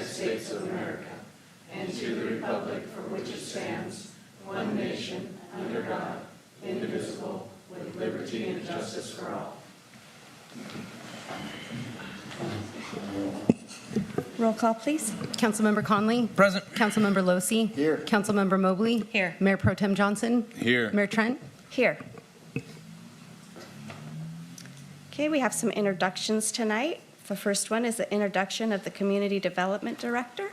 States of America and to the republic for which it stands, one nation, under God, indivisible, with liberty and justice for all. Roll call, please. Councilmember Conley? Present. Councilmember Losi? Here. Councilmember Mobley? Here. Mayor Pro Tem Johnson? Here. Mayor Trent? Here. Okay, we have some introductions tonight. The first one is the introduction of the Community Development Director.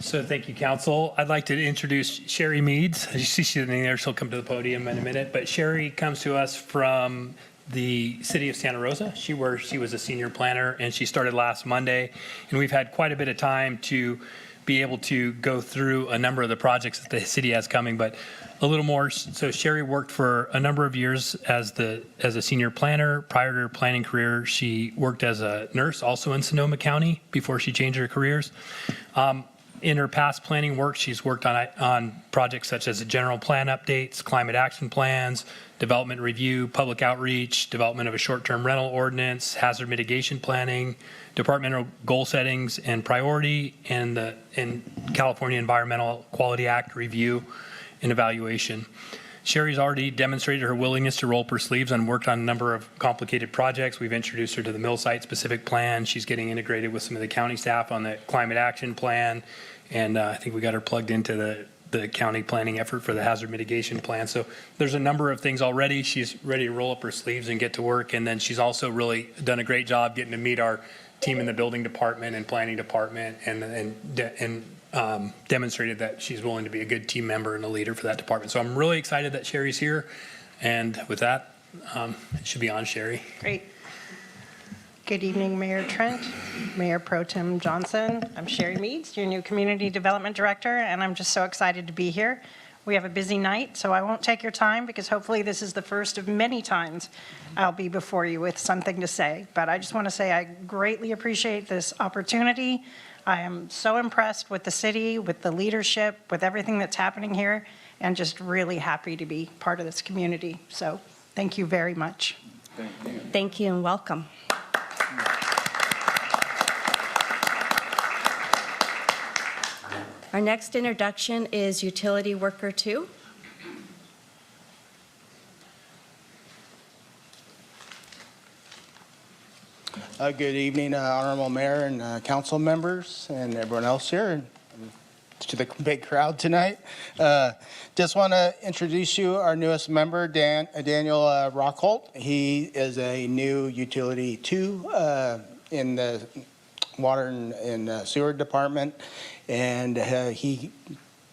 So thank you, Council. I'd like to introduce Sherry Meads. As you see, she's sitting there. She'll come to the podium in a minute. But Sherry comes to us from the city of Santa Rosa. She was a senior planner, and she started last Monday. And we've had quite a bit of time to be able to go through a number of the projects that the city has coming, but a little more. So Sherry worked for a number of years as a senior planner. Prior to her planning career, she worked as a nurse also in Sonoma County before she changed her careers. In her past planning work, she's worked on projects such as general plan updates, climate action plans, development review, public outreach, development of a short-term rental ordinance, hazard mitigation planning, departmental goal settings and priority, and the California Environmental Quality Act review and evaluation. Sherry's already demonstrated her willingness to roll up her sleeves and worked on a number of complicated projects. We've introduced her to the mill site specific plan. She's getting integrated with some of the county staff on the climate action plan. And I think we got her plugged into the county planning effort for the hazard mitigation plan. So there's a number of things already. She's ready to roll up her sleeves and get to work. And then she's also really done a great job getting to meet our team in the building department and planning department and demonstrated that she's willing to be a good team member and a leader for that department. So I'm really excited that Sherry's here. And with that, it should be on Sherry. Great. Good evening, Mayor Trent, Mayor Pro Tem Johnson. I'm Sherry Meads, your new Community Development Director, and I'm just so excited to be here. We have a busy night, so I won't take your time because hopefully this is the first of many times I'll be before you with something to say. But I just want to say I greatly appreciate this opportunity. I am so impressed with the city, with the leadership, with everything that's happening here, and just really happy to be part of this community. So thank you very much. Thank you and welcome. Our next introduction is Utility Worker 2. Good evening, Honorable Mayor and council members and everyone else here, and to the big crowd tonight. Just want to introduce you our newest member, Daniel Rockholt. He is a new Utility 2 in the Water and Sewer Department, and he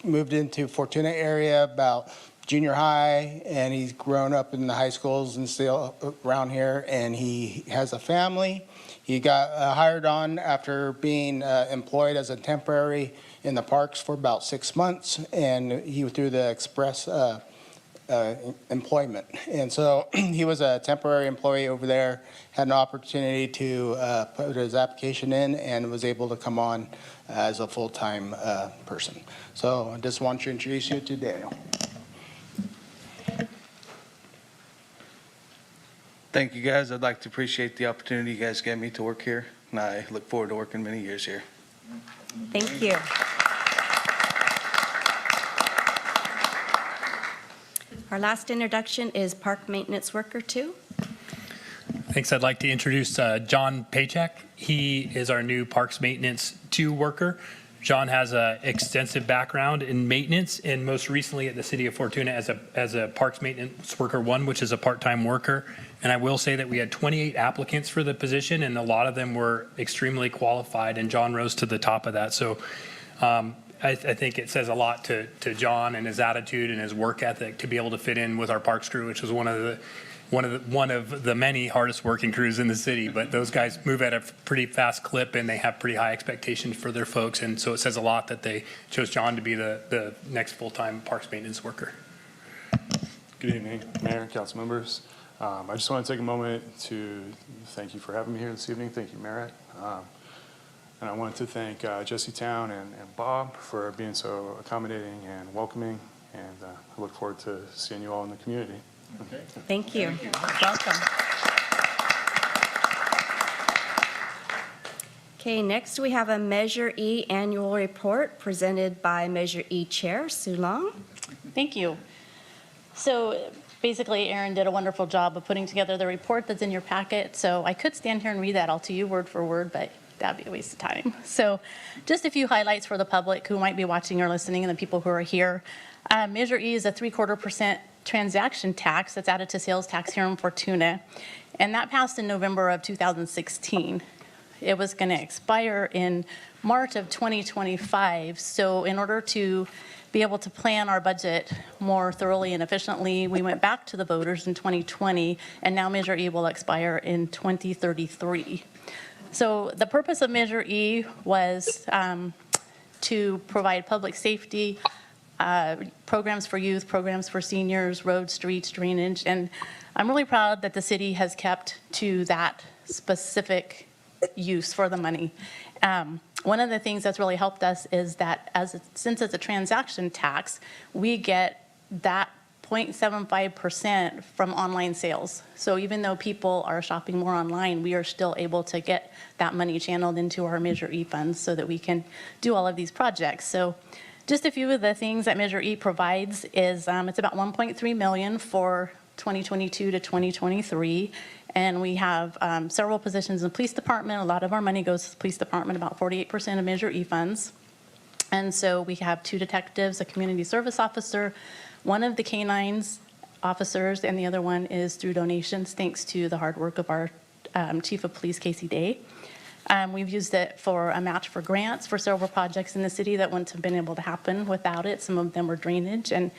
moved into Fortuna area about junior high, and he's grown up in the high schools and still around here, and he has a family. He got hired on after being employed as a temporary in the parks for about 6 months, and he was through the express employment. And so he was a temporary employee over there, had an opportunity to put his application in, and was able to come on as a full-time person. So I just want to introduce you to Daniel. Thank you, guys. I'd like to appreciate the opportunity you guys gave me to work here, and I look forward to working many years here. Thank you. Our last introduction is Park Maintenance Worker 2. Thanks. I'd like to introduce John Paycheck. He is our new Parks Maintenance 2 worker. John has an extensive background in maintenance, and most recently at the City of Fortuna as a Parks Maintenance Worker 1, which is a part-time worker. And I will say that we had 28 applicants for the position, and a lot of them were extremely qualified, and John rose to the top of that. So I think it says a lot to John and his attitude and his work ethic to be able to fit in with our parks crew, which was one of the many hardest working crews in the city. But those guys move at a pretty fast clip, and they have pretty high expectations for their folks. And so it says a lot that they chose John to be the next full-time parks maintenance worker. Good evening, Mayor and council members. I just want to take a moment to thank you for having me here this evening. Thank you, Merritt. And I wanted to thank Jesse Town and Bob for being so accommodating and welcoming. And I look forward to seeing you all in the community. Thank you. Welcome. Okay, next we have a Measure E annual report presented by Measure E Chair Sue Long. Thank you. So basically, Aaron did a wonderful job of putting together the report that's in your packet. So I could stand here and read that all to you word for word, but that'd be a waste of time. So just a few highlights for the public who might be watching or listening and the people who are here. Measure E is a 0.75% transaction tax that's added to sales tax here in Fortuna. And that passed in November of 2016. It was going to expire in March of 2025. So in order to be able to plan our budget more thoroughly and efficiently, we went back to the voters in 2020, and now Measure E will expire in 2033. So the purpose of Measure E was to provide public safety, programs for youth, programs for seniors, roads, streets, drainage, and I'm really proud that the city has kept to that specific use for the money. One of the things that's really helped us is that since it's a transaction tax, we get that 0.75% from online sales. So even though people are shopping more online, we are still able to get that money channeled into our Measure E funds so that we can do all of these projects. So just a few of the things that Measure E provides is it's about $1.3 million for 2022 to 2023. And we have several positions in the police department. A lot of our money goes to the police department, about 48% of Measure E funds. And so we have 2 detectives, a community service officer, one of the canines officers, and the other one is through donations, thanks to the hard work of our Chief of Police, Casey Day. We've used it for a match for grants for several projects in the city that wouldn't have been able to happen without it. Some of them were drainage. And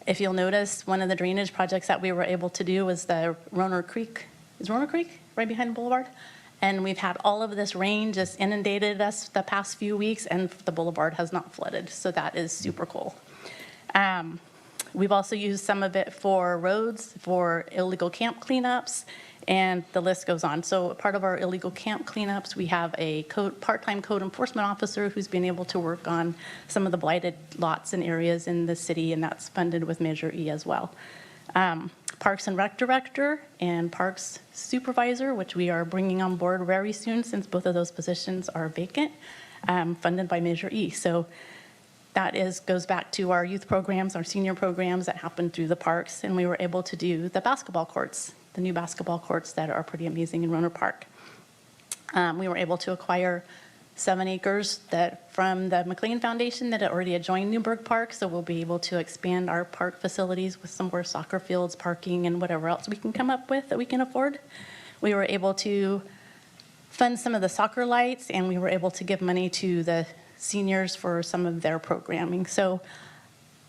if you'll notice, one of the drainage projects that we were able to do was the Roner Creek. Is Roner Creek right behind the boulevard? And we've had all of this rain just inundated us the past few weeks, and the boulevard has not flooded. So that is super cool. We've also used some of it for roads, for illegal camp cleanups, and the list goes on. So part of our illegal camp cleanups, we have a part-time code enforcement officer who's been able to work on some of the blighted lots and areas in the city, and that's funded with Measure E as well. Parks and Rec Director and Parks Supervisor, which we are bringing on board very soon since both of those positions are vacant, funded by Measure E. So that goes back to our youth programs, our senior programs that happen through the parks, and we were able to do the basketball courts, the new basketball courts that are pretty amazing in Roner Park. We were able to acquire 7 acres from the McLean Foundation that had already adjoined Newburgh Park, so we'll be able to expand our park facilities with some more soccer fields, parking, and whatever else we can come up with that we can afford. We were able to fund some of the soccer lights, and we were able to give money to the seniors for some of their programming. So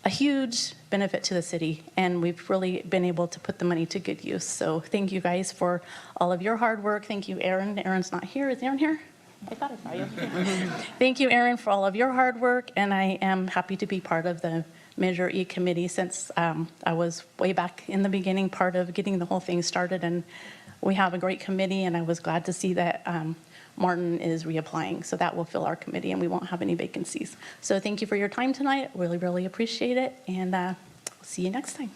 a huge benefit to the city, and we've really been able to put the money to good use. So thank you guys for all of your hard work. Thank you, Aaron. Aaron's not here. Is Aaron here? I thought I saw you. Thank you, Aaron, for all of your hard work, and I am happy to be part of the Measure E committee since I was way back in the beginning part of getting the whole thing started, and we have a great committee, and I was glad to see that Martin is reapplying, so that will fill our committee and we won't have any vacancies. So thank you for your time tonight. Really, really appreciate it, and we'll see you next time.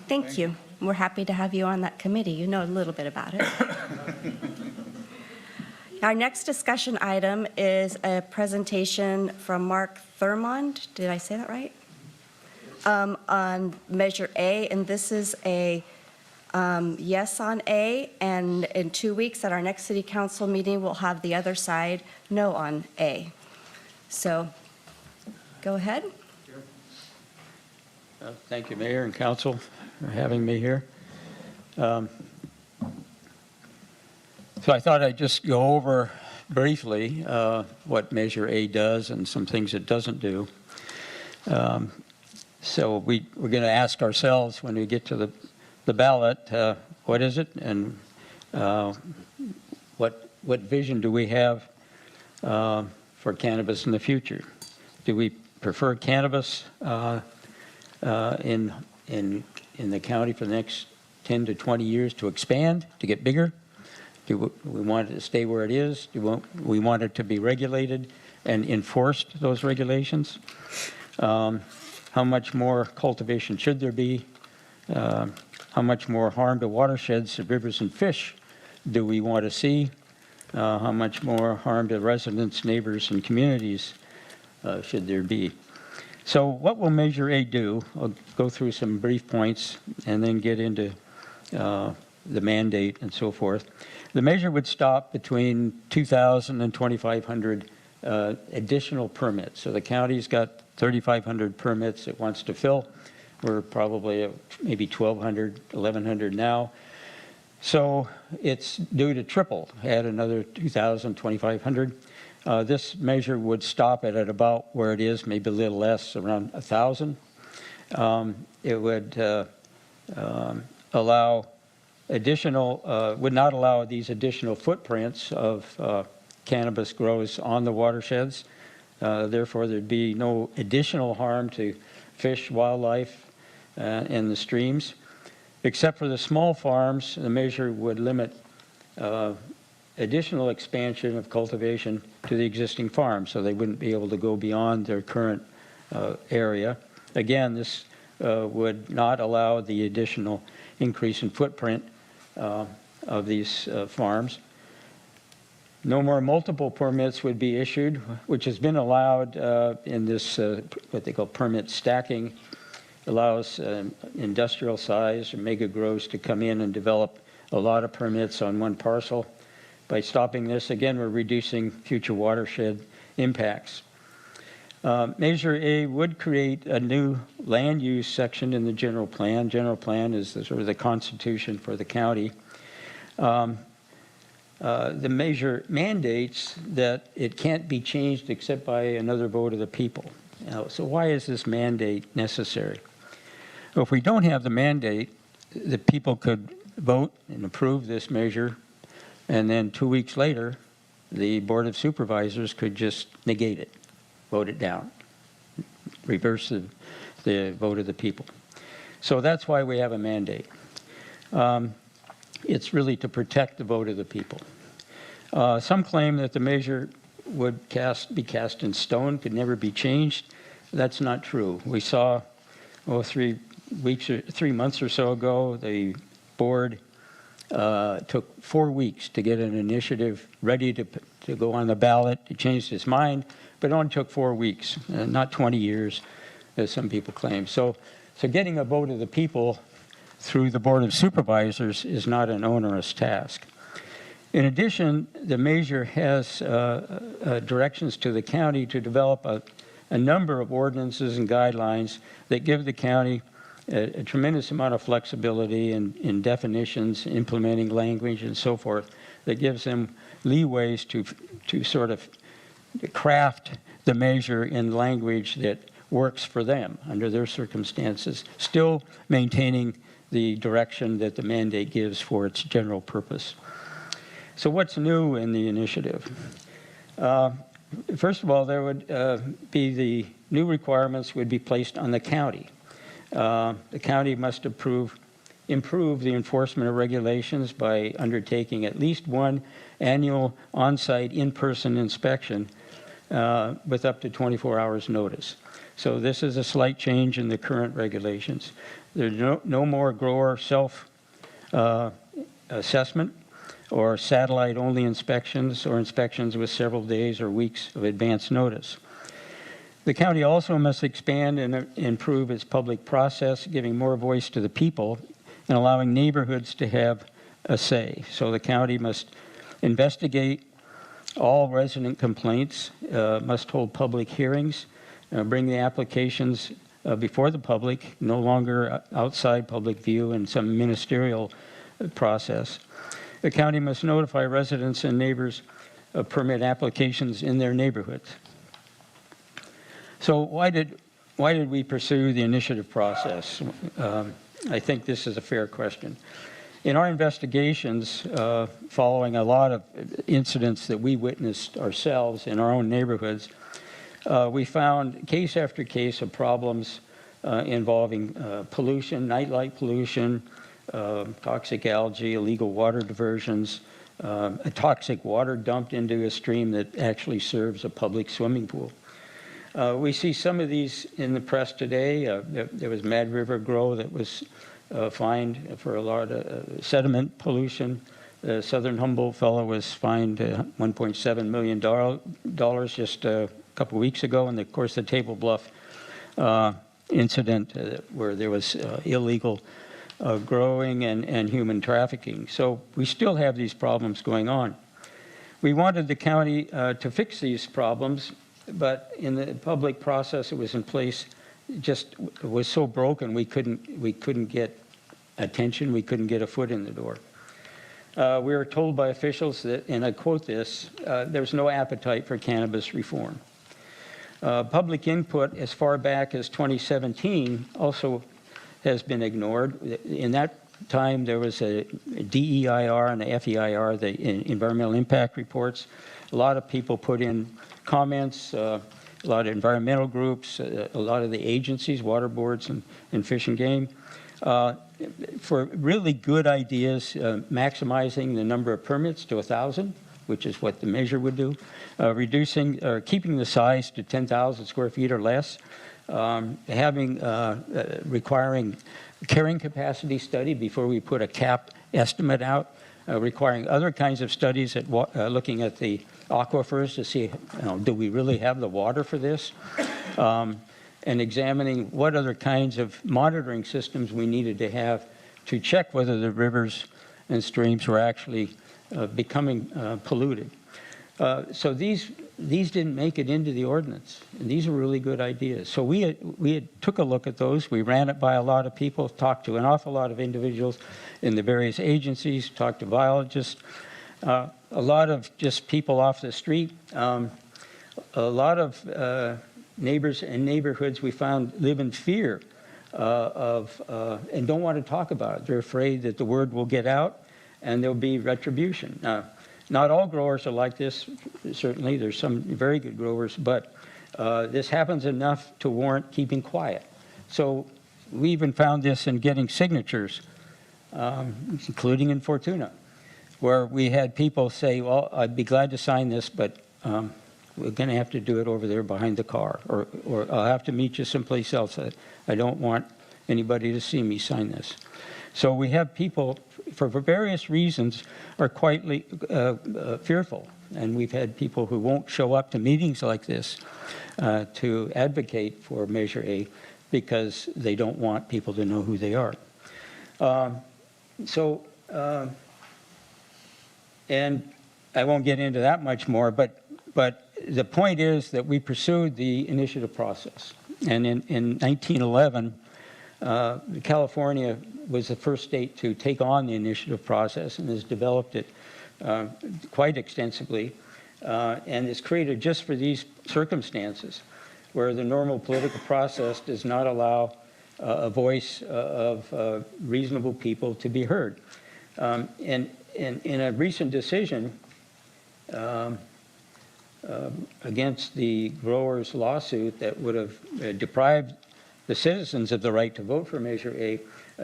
Thank you. We're happy to have you on that committee. You know a little bit about it. Our next discussion item is a presentation from Mark Thurmond. Did I say that right? On Measure A, and this is a yes on A, and in 2 weeks at our next city council meeting, we'll have the other side no on A. So go ahead. Thank you, Mayor and Council, for having me here. So I thought I'd just go over briefly what Measure A does and some things it doesn't do. So we're going to ask ourselves when we get to the ballot, what is it, and what vision do we have for cannabis in the future? Do we prefer cannabis in the county for the next 10 to 20 years to expand, to get bigger? Do we want it to stay where it is? Do we want it to be regulated and enforced, those regulations? How much more cultivation should there be? How much more harm to watersheds, rivers, and fish do we want to see? how much more harm to residents, neighbors, and communities should there be? So what will Measure A do? I'll go through some brief points and then get into the mandate and so forth. The measure would stop between 2,000 and 2,500 additional permits. So the county's got 3,500 permits it wants to fill. We're probably at maybe 1,200, 1,100 now. So it's due to triple, add another 2,000, 2,500. This measure would stop it at about where it is, maybe a little less, around 1,000. It would allow additional, would not allow these additional footprints of cannabis grows on the watersheds. Therefore, there'd be no additional harm to fish, wildlife, and the streams. Except for the small farms, the measure would limit additional expansion of cultivation to the existing farms, so they wouldn't be able to go beyond their current area. Again, this would not allow the additional increase in footprint of these farms. No more multiple permits would be issued, which has been allowed in this, what they call permit stacking. Allows industrial size or mega grows to come in and develop a lot of permits on one parcel. By stopping this, again, we're reducing future watershed impacts. Measure A would create a new land use section in the general plan. General plan is the, sort of the constitution for the county. The measure mandates that it can't be changed except by another vote of the people. So why is this mandate necessary? Well, if we don't have the mandate, the people could vote and approve this measure, and then 2 weeks later, the Board of Supervisors could just negate it, vote it down, reverse the vote of the people. So that's why we have a mandate. It's really to protect the vote of the people. Some claim that the measure would be cast in stone, could never be changed. That's not true. We saw 3 months or so ago, the board took 4 weeks to get an initiative ready to go on the ballot. It changed its mind, but it only took 4 weeks, not 20 years, as some people claim. So getting a vote of the people through the Board of Supervisors is not an onerous task. In addition, the measure has directions to the county to develop a number of ordinances and guidelines that give the county a tremendous amount of flexibility in definitions, implementing language, and so forth, that gives them leeways to sort of craft the measure in language that works for them under their circumstances, still maintaining the direction that the mandate gives for its general purpose. So what's new in the initiative? First of all, there would be the new requirements would be placed on the county. The county must improve the enforcement of regulations by undertaking at least one annual on-site in-person inspection with up to 24 hours notice. So this is a slight change in the current regulations. There's no more grower self-assessment or satellite-only inspections or inspections with several days or weeks of advance notice. The county also must expand and improve its public process, giving more voice to the people and allowing neighborhoods to have a say. So the county must investigate all resident complaints, must hold public hearings, bring the applications before the public, no longer outside public view in some ministerial process. The county must notify residents and neighbors of permit applications in their neighborhoods. So why did we pursue the initiative process? I think this is a fair question. In our investigations, following a lot of incidents that we witnessed ourselves in our own neighborhoods, we found case after case of problems involving pollution, nightlight pollution, toxic algae, illegal water diversions, a toxic water dumped into a stream that actually serves a public swimming pool. We see some of these in the press today. There was Mad River Grow that was fined for a lot of sediment pollution. The Southern Humboldt fellow was fined $1.7 million just a couple weeks ago. And of course, the Table Bluff incident where there was illegal growing and human trafficking. So we still have these problems going on. We wanted the county to fix these problems, but in the public process it was in place, just was so broken we couldn't get attention, we couldn't get a foot in the door. We were told by officials that, and I quote this, there's no appetite for cannabis reform. Public input as far back as 2017 also has been ignored. In that time, there was a DEIR and a FEIR, the environmental impact reports. A lot of people put in comments, a lot of environmental groups, a lot of the agencies, water boards and Fish and Game, for really good ideas, maximizing the number of permits to 1,000, which is what the measure would do, reducing or keeping the size to 10,000 square feet or less, requiring carrying capacity study before we put a cap estimate out, requiring other kinds of studies at looking at the aquifers to see, do we really have the water for this? And examining what other kinds of monitoring systems we needed to have to check whether the rivers and streams were actually becoming polluted. So these didn't make it into the ordinance, and these are really good ideas. So we had took a look at those. We ran it by a lot of people, talked to an awful lot of individuals in the various agencies, talked to biologists, a lot of just people off the street, a lot of neighbors and neighborhoods we found live in fear and don't want to talk about it. They're afraid that the word will get out and there'll be retribution. Not all growers are like this, certainly. There's some very good growers, but this happens enough to warrant keeping quiet. So we even found this in getting signatures, including in Fortuna, where we had people say, well, I'd be glad to sign this, but we're going to have to do it over there behind the car, or I'll have to meet you someplace else. I don't want anybody to see me sign this. So we have people, for various reasons, are quite fearful. And we've had people who won't show up to meetings like this to advocate for Measure A because they don't want people to know who they are. And I won't get into that much more, but the point is that we pursued the initiative process. And in 1911, California was the first state to take on the initiative process and has developed it quite extensively, and is created just for these circumstances where the normal political process does not allow a voice of reasonable people to be heard. And in a recent decision against the growers' lawsuit that would have deprived the citizens of the right to vote for Measure A,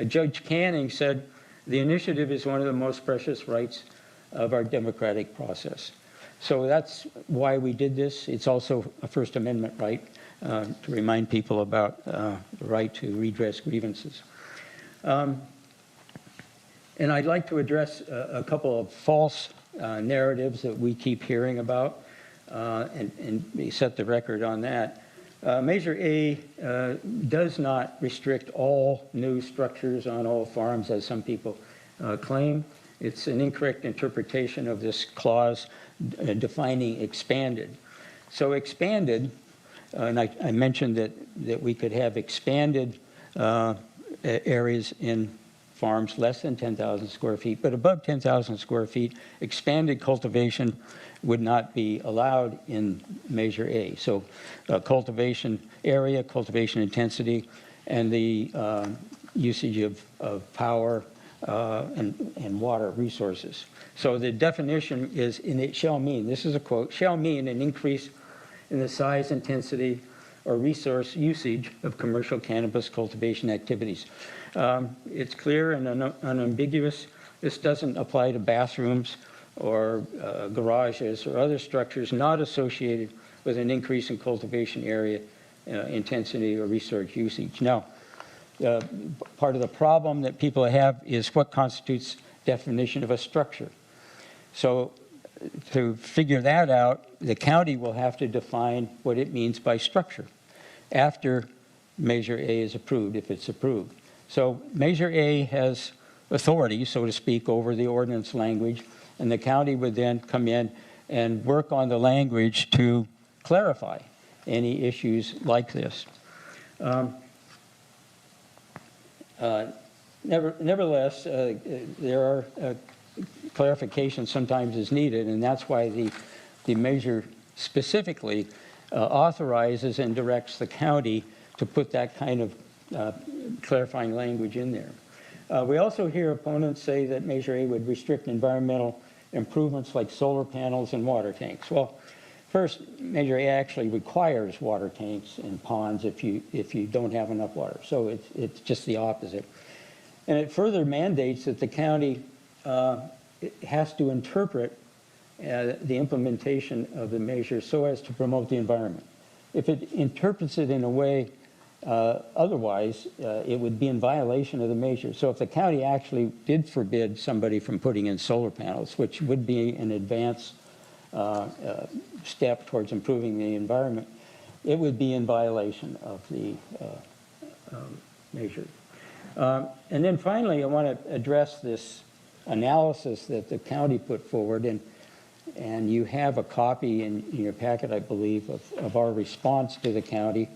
Judge Canning said, the initiative is one of the most precious rights of our democratic process. So that's why we did this. It's also a First Amendment right to remind people about the right to redress grievances. And I'd like to address a couple of false narratives that we keep hearing about and set the record on that. Measure A does not restrict all new structures on all farms, as some people claim. It's an incorrect interpretation of this clause defining expanded. So expanded, and I mentioned that we could have expanded areas in farms less than 10,000 square feet, but above 10,000 square feet, expanded cultivation would not be allowed in Measure A. So cultivation area, cultivation intensity, and the usage of power and water resources. So the definition is, and it shall mean, this is a quote, shall mean an increase in the size, intensity, or resource usage of commercial cannabis cultivation activities. It's clear and unambiguous. This doesn't apply to bathrooms or garages or other structures not associated with an increase in cultivation area, intensity, or resource usage. Now, part of the problem that people have is what constitutes definition of a structure. So to figure that out, the county will have to define what it means by structure after Measure A is approved, if it's approved. So Measure A has authority, so to speak, over the ordinance language, and the county would then come in and work on the language to clarify any issues like this. Nevertheless, there are clarification sometimes is needed, and that's why the measure specifically authorizes and directs the county to put that kind of clarifying language in there. We also hear opponents say that Measure A would restrict environmental improvements like solar panels and water tanks. Well, first, Measure A actually requires water tanks and ponds if you don't have enough water. So it's just the opposite. And it further mandates that the county has to interpret the implementation of the measure so as to promote the environment. If it interprets it in a way otherwise, it would be in violation of the measure. So if the county actually did forbid somebody from putting in solar panels, which would be an advance step towards improving the environment, it would be in violation of the measure. And then finally, I want to address this analysis that the county put forward, and you have a copy in your packet, I believe, of our response to the county.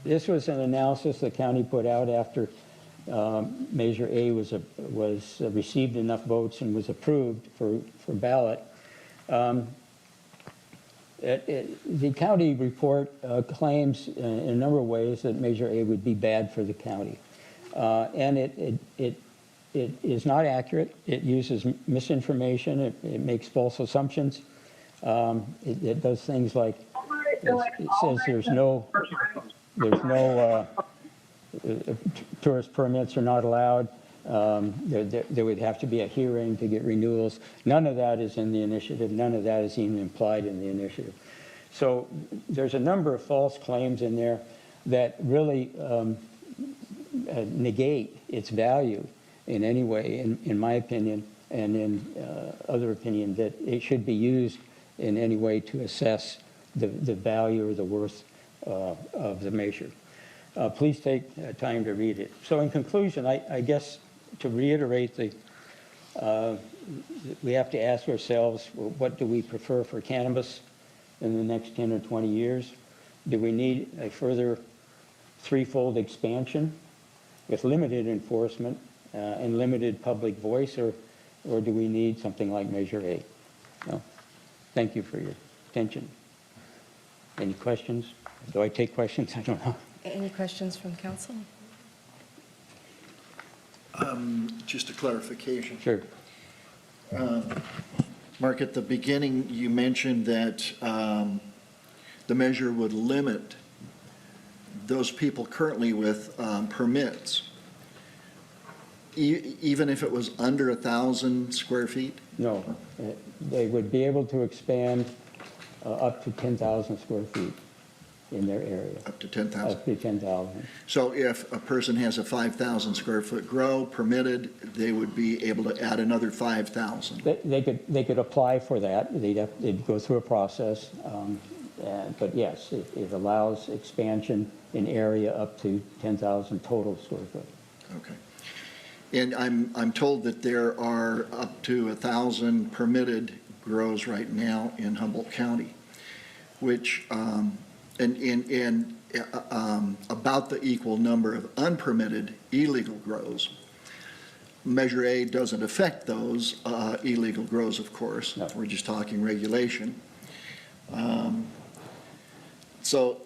This was an analysis the county put out after Measure A was received enough votes and was approved for ballot. The county report claims in a number of ways that Measure A would be bad for the county. And it is not accurate. It uses misinformation. It makes false assumptions. It does things like it says there's no tourist permits are not allowed. There would have to be a hearing to get renewals. None of that is in the initiative. None of that is even implied in the initiative. So there's a number of false claims in there that really negate its value in any way, in my opinion, and in other opinion, that it should be used in any way to assess the value or the worth of the measure. Please take time to read it. So in conclusion, I guess to reiterate, we have to ask ourselves, well, what do we prefer for cannabis in the next 10 or 20 years? Do we need a further threefold expansion with limited enforcement and limited public voice, or do we need something like Measure A? No. Thank you for your attention. Any questions? Do I take questions? I don't know. Any questions from council? Just a clarification. Sure. Mark, at the beginning, you mentioned that the measure would limit those people currently with permits, even if it was under 1,000 square feet? No. They would be able to expand up to 10,000 square feet in their area. Up to 10,000? Up to 10,000. So if a person has a 5,000 square foot grow permitted, they would be able to add another 5,000? They could apply for that. They'd go through a process. But yes, it allows expansion in area up to 10,000 total square foot. Okay. And I'm told that there are up to 1,000 permitted grows right now in Humboldt County, which and about the equal number of unpermitted illegal grows. Measure A doesn't affect those illegal grows, of course. No. We're just talking regulation. So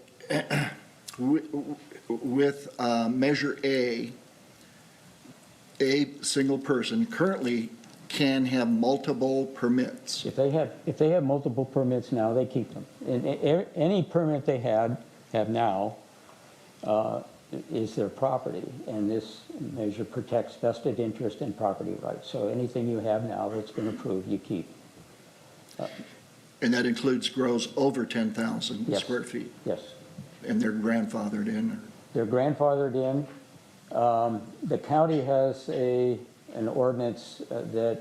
with Measure A single person currently can have multiple permits. If they have multiple permits now, they keep them. And any permit they have now is their property, and this measure protects vested interest and property rights. So anything you have now that's been approved, you keep. And that includes grows over 10,000 Yes. square feet? Yes. And they're grandfathered in? Or? They're grandfathered in. The county has an ordinance that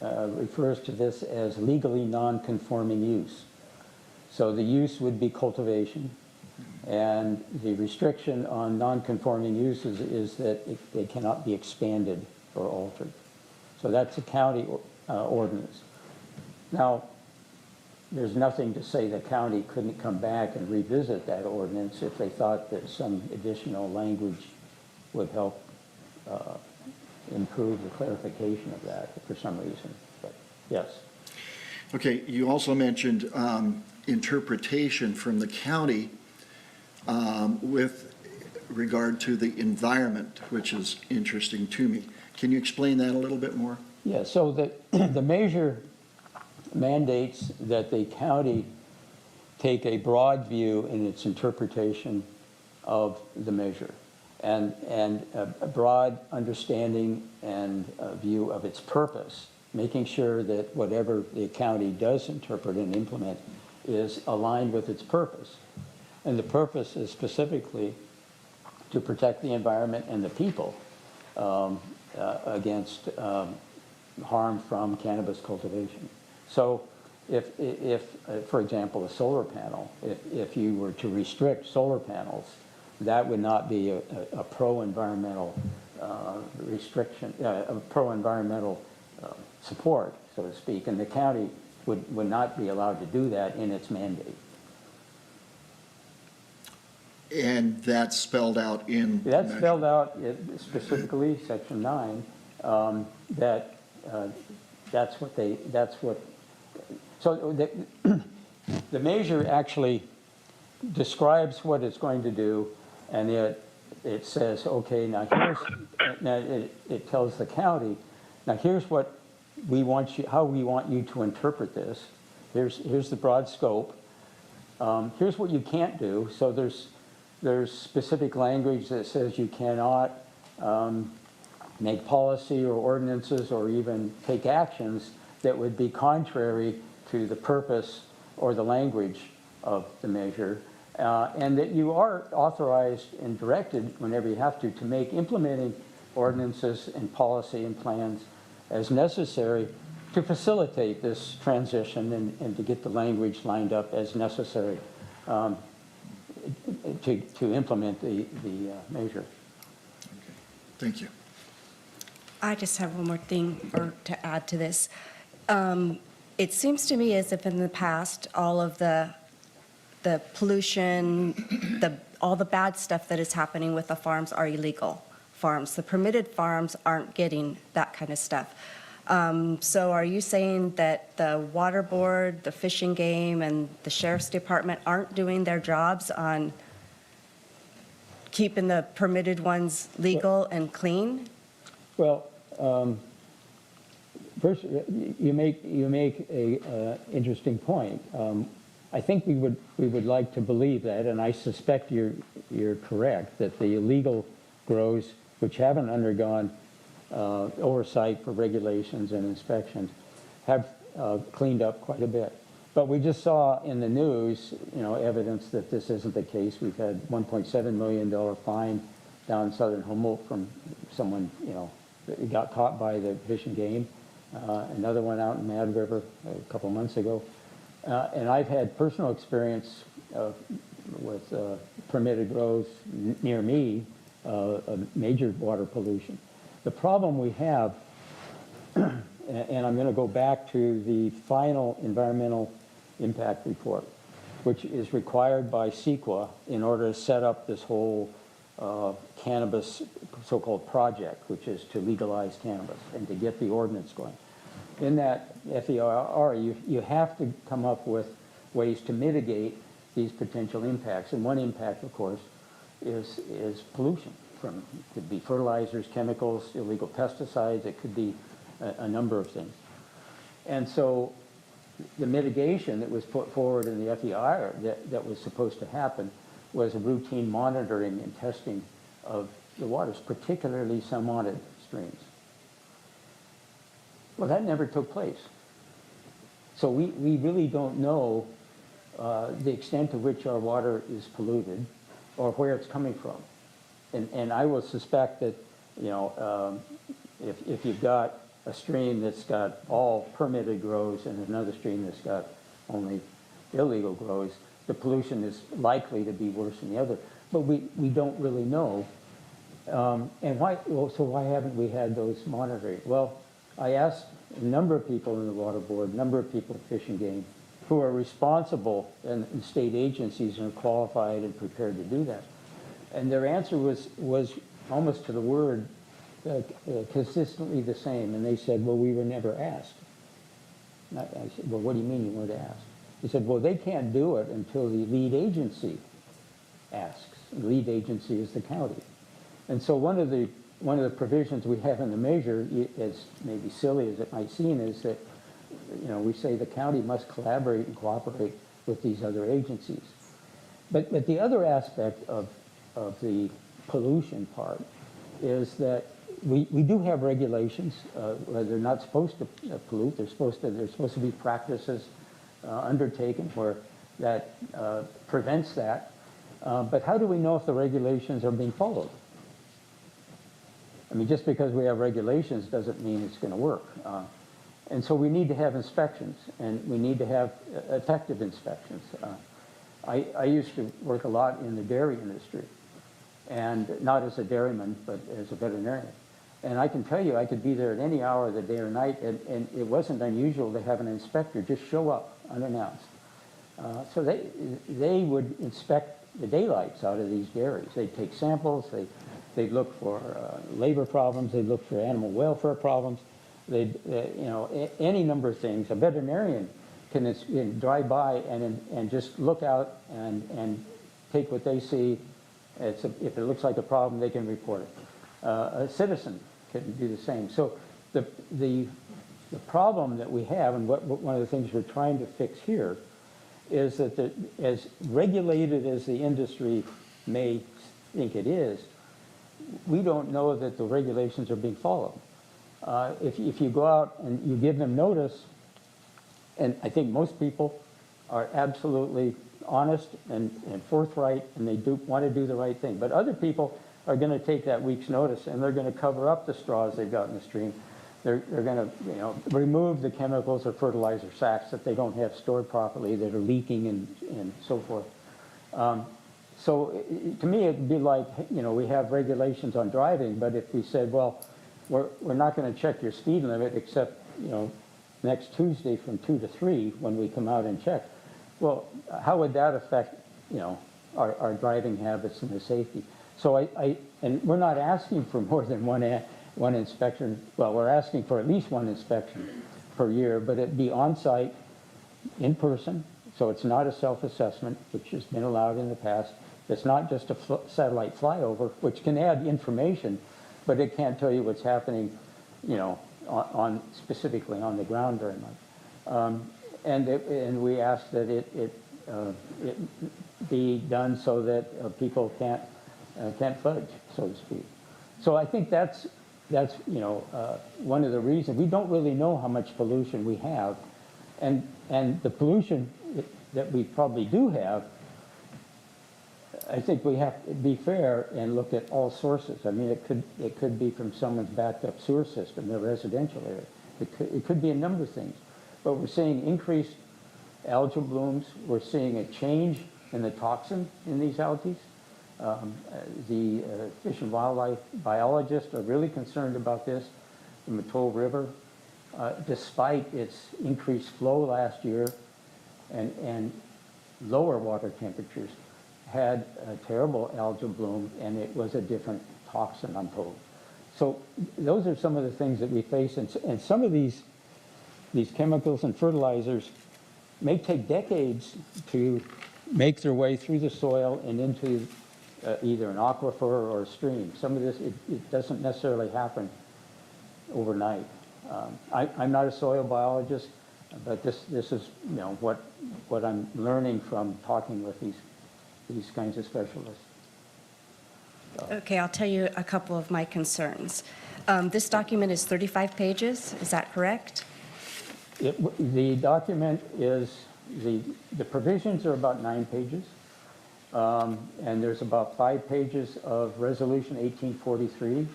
refers to this as legally non-conforming use. So the use would be cultivation, and the restriction on non-conforming uses is that they cannot be expanded or altered. So that's a county ordinance. Now, there's nothing to say the county couldn't come back and revisit that ordinance if they thought that some additional language would help improve the clarification of that for some reason. But yes. Okay, you also mentioned interpretation from the county with regard to the environment, which is interesting to me. Can you explain that a little bit more? Yeah, so the measure mandates that the county take a broad view in its interpretation of the measure and a broad understanding and view of its purpose, making sure that whatever the county does interpret and implement is aligned with its purpose. And the purpose is specifically to protect the environment and the people against harm from cannabis cultivation. So if for example, a solar panel, if you were to restrict solar panels, that would not be a pro-environmental restriction, a pro-environmental support, so to speak, and the county would not be allowed to do that in its mandate. And that's spelled out in the That's measure. spelled out specifically, Section 9, that that's what, so the measure actually describes what it's going to do, and it says, okay, now it tells the county, now here's what we want you, how we want you to interpret this. Here's the broad scope. Here's what you can't do. So there's specific language that says you cannot make policy or ordinances or even take actions that would be contrary to the purpose or the language of the measure, and that you are authorized and directed whenever you have to make implementing ordinances and policy and plans as necessary to facilitate this transition and to get the language lined up as necessary to implement the measure. Thank you. I just have one more thing to add to this. It seems to me as if in the past, all of the pollution, all the bad stuff that is happening with the farms are illegal farms. The permitted farms aren't getting that kind of stuff. So are you saying that the water board, the fish and game, and the sheriff's department aren't doing their jobs on keeping the permitted ones legal and clean? Well, first, you make a interesting point. I think we would like to believe that, and I suspect you're correct, that the illegal grows, which haven't undergone oversight for regulations and inspections, have cleaned up quite a bit. But we just saw in the news, evidence that this isn't the case. We've had $1.7 million fine down in southern Humboldt from someone, that got caught by the Fish and Game. Another one out in Mad River a couple months ago. And I've had personal experience with permitted grows near me, of major water pollution. The problem we have, and I'm going to go back to the final environmental impact report, which is required by CEQA in order to set up this whole cannabis so-called project, which is to legalize cannabis and to get the ordinance going. In that FER, you have to come up with ways to mitigate these potential impacts. And one impact, of course, is pollution. It could be fertilizers, chemicals, illegal pesticides. It could be a number of things. And so the mitigation that was put forward in the FER that was supposed to happen was a routine monitoring and testing of the waters, particularly some unwanted streams. Well, that never took place. So we really don't know the extent to which our water is polluted or where it's coming from. And I will suspect that, if you've got a stream that's got all permitted grows and another stream that's got only illegal grows, the pollution is likely to be worse than the other. But we don't really know. And why, well, so why haven't we had those monitoring? Well, I asked a number of people in the water board, a number of people at Fish and Game, who are responsible and state agencies and are qualified and prepared to do that. And their answer was almost to the word consistently the same. And they said, well, we were never asked. And I said, well, what do you mean you weren't asked? He said, well, they can't do it until the lead agency asks. The lead agency is the county. And so one of the provisions we have in the measure, as maybe silly as it might seem, is that, you know, we say the county must collaborate and cooperate with these other agencies. But the other aspect of the pollution part is that we do have regulations. They're not supposed to pollute. There's supposed to be practices undertaken where that prevents that. But how do we know if the regulations are being followed? I mean, just because we have regulations doesn't mean it's going to work. And so we need to have inspections, and we need to have effective inspections. I used to work a lot in the dairy industry, and not as a dairyman, but as a veterinarian. And I can tell you, I could be there at any hour of the day or night, and it wasn't unusual to have an inspector just show up unannounced. So they would inspect the daylights out of these dairies. They'd take samples, they'd look for labor problems, they'd look for animal welfare problems, they'd, you know, any number of things. A veterinarian can drive by and just look out and take what they see. If it looks like a problem, they can report it. A citizen can do the same. So the problem that we have, and one of the things we're trying to fix here, is that as regulated as the industry may think it is, we don't know that the regulations are being followed. If you go out and you give them notice, and I think most people are absolutely honest and forthright, and they do want to do the right thing. But other people are going to take that week's notice, and they're going to cover up the straws they've got in the stream. They're going to, you know, remove the chemicals or fertilizer sacks that they don't have stored properly, that are leaking and so forth. So to me, it'd be like, you know, we have regulations on driving, but if we said, well, we're not going to check your speed limit except, you know, next Tuesday from 2 to 3 when we come out and check. Well, how would that affect, you know, our driving habits and the safety? So and we're not asking for more than one inspection. Well, we're asking for at least one inspection per year, but it'd be on-site, in person, so it's not a self-assessment, which has been allowed in the past. It's not just a satellite flyover, which can add information, but it can't tell you what's happening, you know, specifically on the ground very much. And we ask that it be done so that people can't fudge, so to speak. So I think that's you know, one of the reasons. We don't really know how much pollution we have, and the pollution that we probably do have, I think we have to be fair and look at all sources. I mean, it could be from someone's backed up sewer system, their residential area. It could be a number of things. But we're seeing increased algal blooms. We're seeing a change in the toxin in these algae. The fish and wildlife biologists are really concerned about this. The Mattole River, despite its increased flow last year and lower water temperatures, had a terrible algal bloom, and it was a different toxin, I'm told. So those are some of the things that we face, and some of these chemicals and fertilizers may take decades to make their way through the soil and into either an aquifer or a stream. Some of this, it doesn't necessarily happen overnight. I'm not a soil biologist, but this is, you know, what I'm learning from talking with these kinds of specialists. Okay, I'll tell you a couple of my concerns. This document is 35 pages, is that correct? The document is, the provisions are about 9 pages, and there's about 5 pages of Resolution 1843,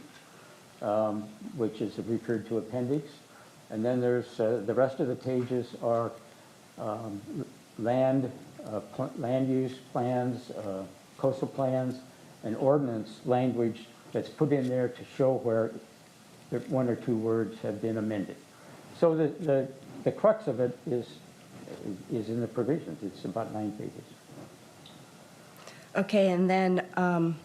which is referred to appendix. And then there's the rest of the pages are land use plans, coastal plans, and ordinance language that's put in there to show where one or two words have been amended. So the crux of it is in the provisions. It's about 9 pages. Okay, and then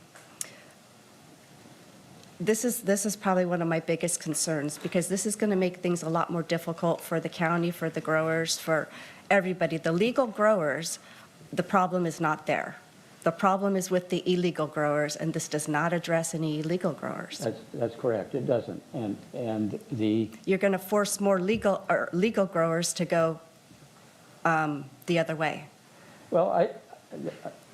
this is probably one of my biggest concerns, because this is going to make things a lot more difficult for the county, for the growers, for everybody. The legal growers, the problem is not there. The problem is with the illegal growers, and this does not address any illegal growers. That's correct. It doesn't. And You're going to force more legal growers to go the other way. well,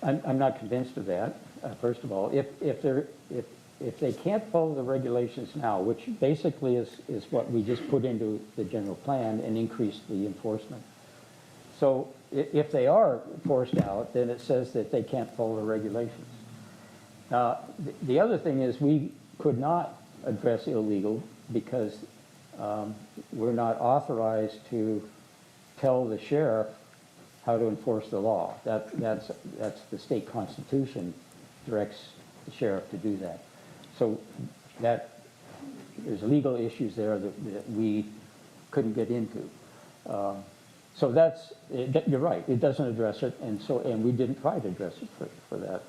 I'm not convinced of that. First of all, if they can't follow the regulations now, which basically is what we just put into the general plan and increase the enforcement. So if they are forced out, then it says that they can't follow the regulations. The other thing is we could not address illegal because we're not authorized to tell the sheriff how to enforce the law. That's the state constitution directs the sheriff to do that. So there's legal issues there that we couldn't get into. So you're right, it doesn't address it, and we didn't try to address it for that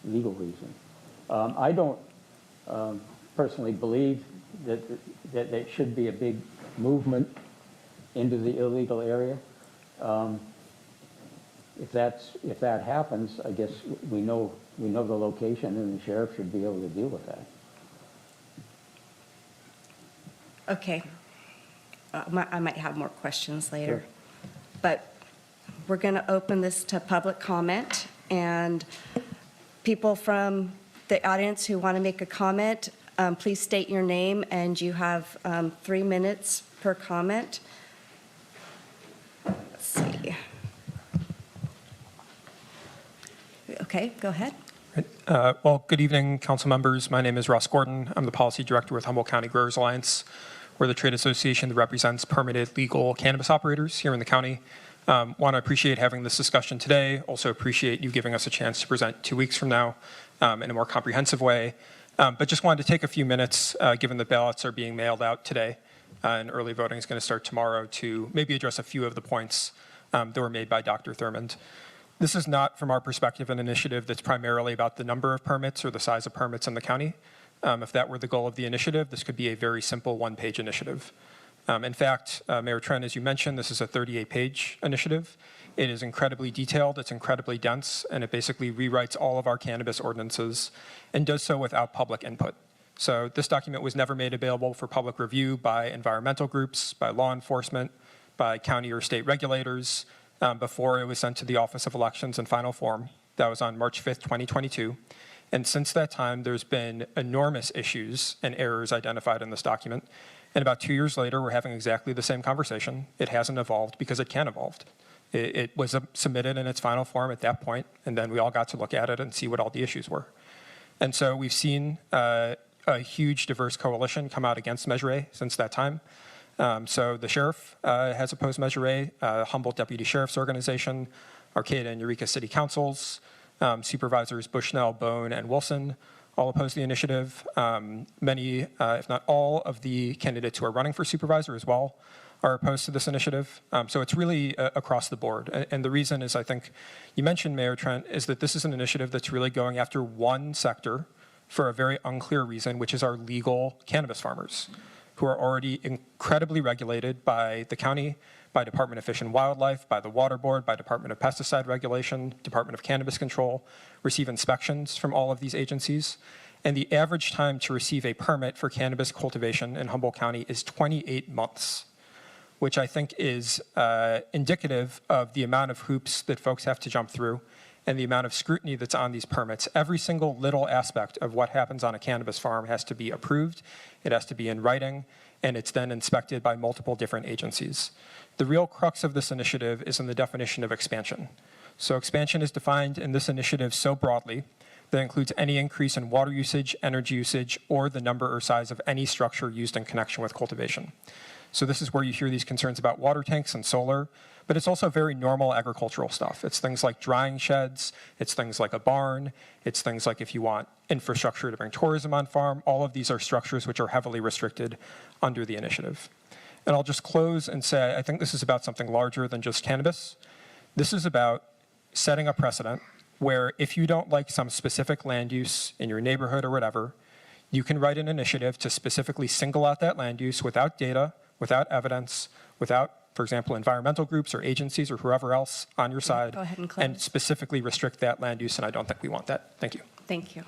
legal reason. I don't personally believe that there should be a big movement into the illegal area. If that happens, I guess we know the location, and the sheriff should be able to deal with that. Okay. I might have more questions later. Sure. But we're going to open this to public comment, and people from the audience who want to make a comment, please state your name, and you have 3 minutes per comment. Let's see. Okay, go ahead. Well, good evening, council members. My name is Ross Gordon. I'm the policy director with Humboldt County Growers Alliance. We're the trade association that represents permitted legal cannabis operators here in the county. Want to appreciate having this discussion today. Also appreciate you giving us a chance to present 2 weeks from now in a more comprehensive way. But just wanted to take a few minutes, given the ballots are being mailed out today and early voting is going to start tomorrow, to maybe address a few of the points that were made by Dr. Thurmond. This is not, from our perspective, an initiative that's primarily about the number of permits or the size of permits in the county. If that were the goal of the initiative, this could be a very simple one-page initiative. In fact, Mayor Trent, as you mentioned, this is a 38-page initiative. It is incredibly detailed, it's incredibly dense, and it basically rewrites all of our cannabis ordinances and does so without public input. So this document was never made available for public review by environmental groups, by law enforcement, by county or state regulators, before it was sent to the Office of Elections in final form. That was on March 5th, 2022. And since that time, there's been enormous issues and errors identified in this document. And about 2 years later, we're having exactly the same conversation. It hasn't evolved because it can't evolve. It was submitted in its final form at that point, and then we all got to look at it and see what all the issues were. And so we've seen a huge diverse coalition come out against Measure A since that time. So the sheriff has opposed Measure A, Humboldt Deputy Sheriff's Organization, Arcata and Eureka City Councils, Supervisors Bushnell, Bone, and Wilson all oppose the initiative. Many, if not all, of the candidates who are running for supervisor as well are opposed to this initiative. So it's really across the board. And the reason is, I think you mentioned, Mayor Trent, is that this is an initiative that's really going after one sector for a very unclear reason, which is our legal cannabis farmers, who are already incredibly regulated by the county, by Department of Fish and Wildlife, by the Water Board, by Department of Pesticide Regulation, Department of Cannabis Control, receive inspections from all of these agencies. And the average time to receive a permit for cannabis cultivation in Humboldt County is 28 months, which I think is indicative of the amount of hoops that folks have to jump through and the amount of scrutiny that's on these permits. Every single little aspect of what happens on a cannabis farm has to be approved, it has to be in writing, and it's then inspected by multiple different agencies. The real crux of this initiative is in the definition of expansion. So expansion is defined in this initiative so broadly that includes any increase in water usage, energy usage, or the number or size of any structure used in connection with cultivation. So this is where you hear these concerns about water tanks and solar, but it's also very normal agricultural stuff. It's things like drying sheds, it's things like a barn, it's things like if you want infrastructure to bring tourism on farm, all of these are structures which are heavily restricted under the initiative. And I'll just close and say, I think this is about something larger than just cannabis. This is about setting a precedent where if you don't like some specific land use in your neighborhood or whatever, you can write an initiative to specifically single out that land use without data, without evidence, without, for example, environmental groups or agencies or whoever else on your side, Go ahead and close. specifically restrict that land use, and I don't think we want that. Thank you. Thank you.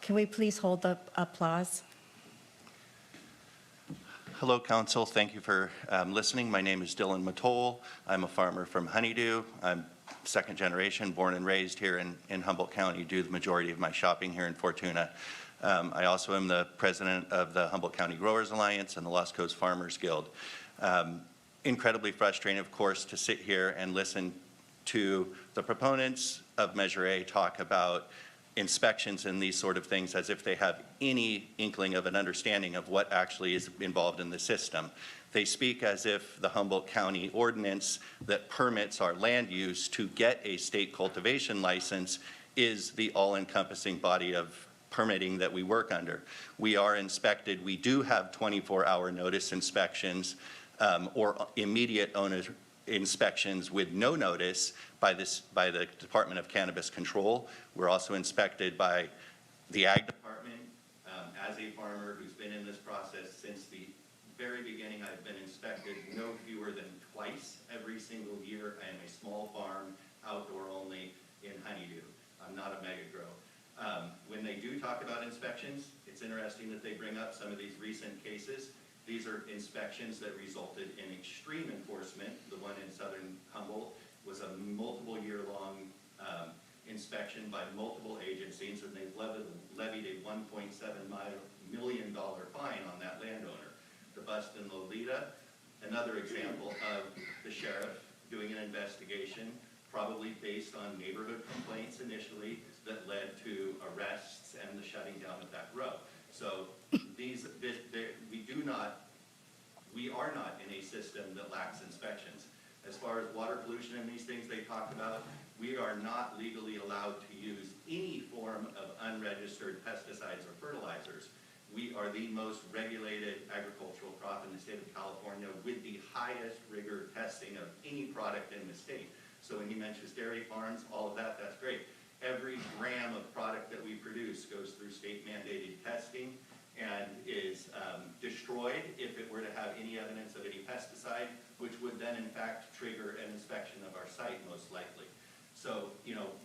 Can we please hold the applause? Hello, Council. Thank you for listening. My name is Dylan Matole. I'm a farmer from Honeydew. I'm second generation, born and raised here in Humboldt County, do the majority of my shopping here in Fortuna. I also am the president of the Humboldt County Growers Alliance and the Lost Coast Farmers Guild. Incredibly frustrating, of course, to sit here and listen to the proponents of Measure A talk about inspections and these sort of things as if they have any inkling of an understanding of what actually is involved in the system. They speak as if the Humboldt County ordinance that permits our land use to get a state cultivation license is the all-encompassing body of permitting that we work under. We are inspected. We do have 24-hour notice inspections or immediate owner inspections with no notice by the Department of Cannabis Control. We're also inspected by the Ag Department. As a farmer who's been in this process since the very beginning, I've been inspected no fewer than twice every single year. I am a small farm, outdoor only, in Honeydew. I'm not a mega grow. When they do talk about inspections, it's interesting that they bring up some of these recent cases. These are inspections that resulted in extreme enforcement. The one in southern Humboldt was a multiple year-long inspection by multiple agencies, and they've levied a $1.7 million fine on that landowner. The bust in Lolita, another example of the sheriff doing an investigation, probably based on neighborhood complaints initially that led to arrests and the shutting down of that grow. So we are not in a system that lacks inspections. As far as water pollution and these things they talked about, we are not legally allowed to use any form of unregistered pesticides or fertilizers. We are the most regulated agricultural crop in the state of California with the highest rigor testing of any product in the state. So when he mentions dairy farms, all of that, that's great. Every gram of product that we produce goes through state mandated testing and is destroyed if it were to have any evidence of any pesticide, which would then in fact trigger an inspection of our site most likely. So,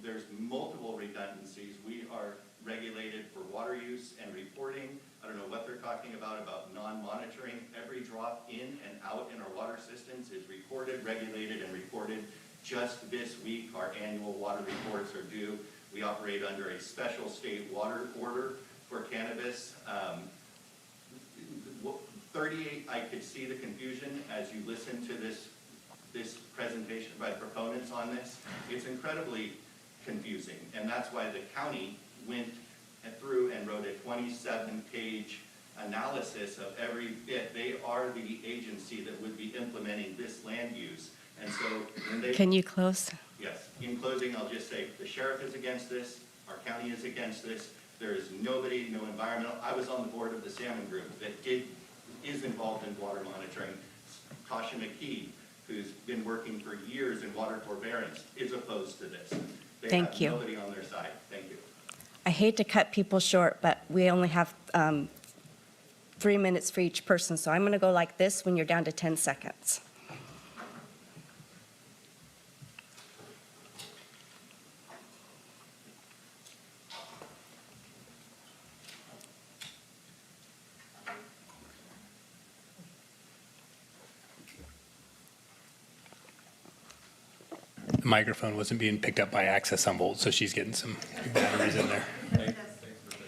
there's multiple redundancies. We are regulated for water use and reporting. I don't know what they're talking about non-monitoring. Every drop in and out in our water systems is recorded, regulated, and reported. Just this week, our annual water reports are due. We operate under a special state water order for cannabis. 38, I could see the confusion as you listen to this presentation by proponents on this. It's incredibly confusing, and that's why the county went through and wrote a 27-page analysis of every bit. They are the agency that would be implementing this land use. And so when they... Can you close? Yes. In closing, I'll just say the sheriff is against this. Our county is against this. There is nobody, no environmental. I was on the board of the Salmon Group that is involved in water monitoring. Tasha McKee, who's been working for years in water forbearance, is opposed to this. They have nobody on their side. Thank you. I hate to cut people short, but we only have 3 minutes for each person, so I'm going to go like this when you're down to 10 seconds. The microphone wasn't being picked up by Access Humboldt, so she's getting some batteries in there.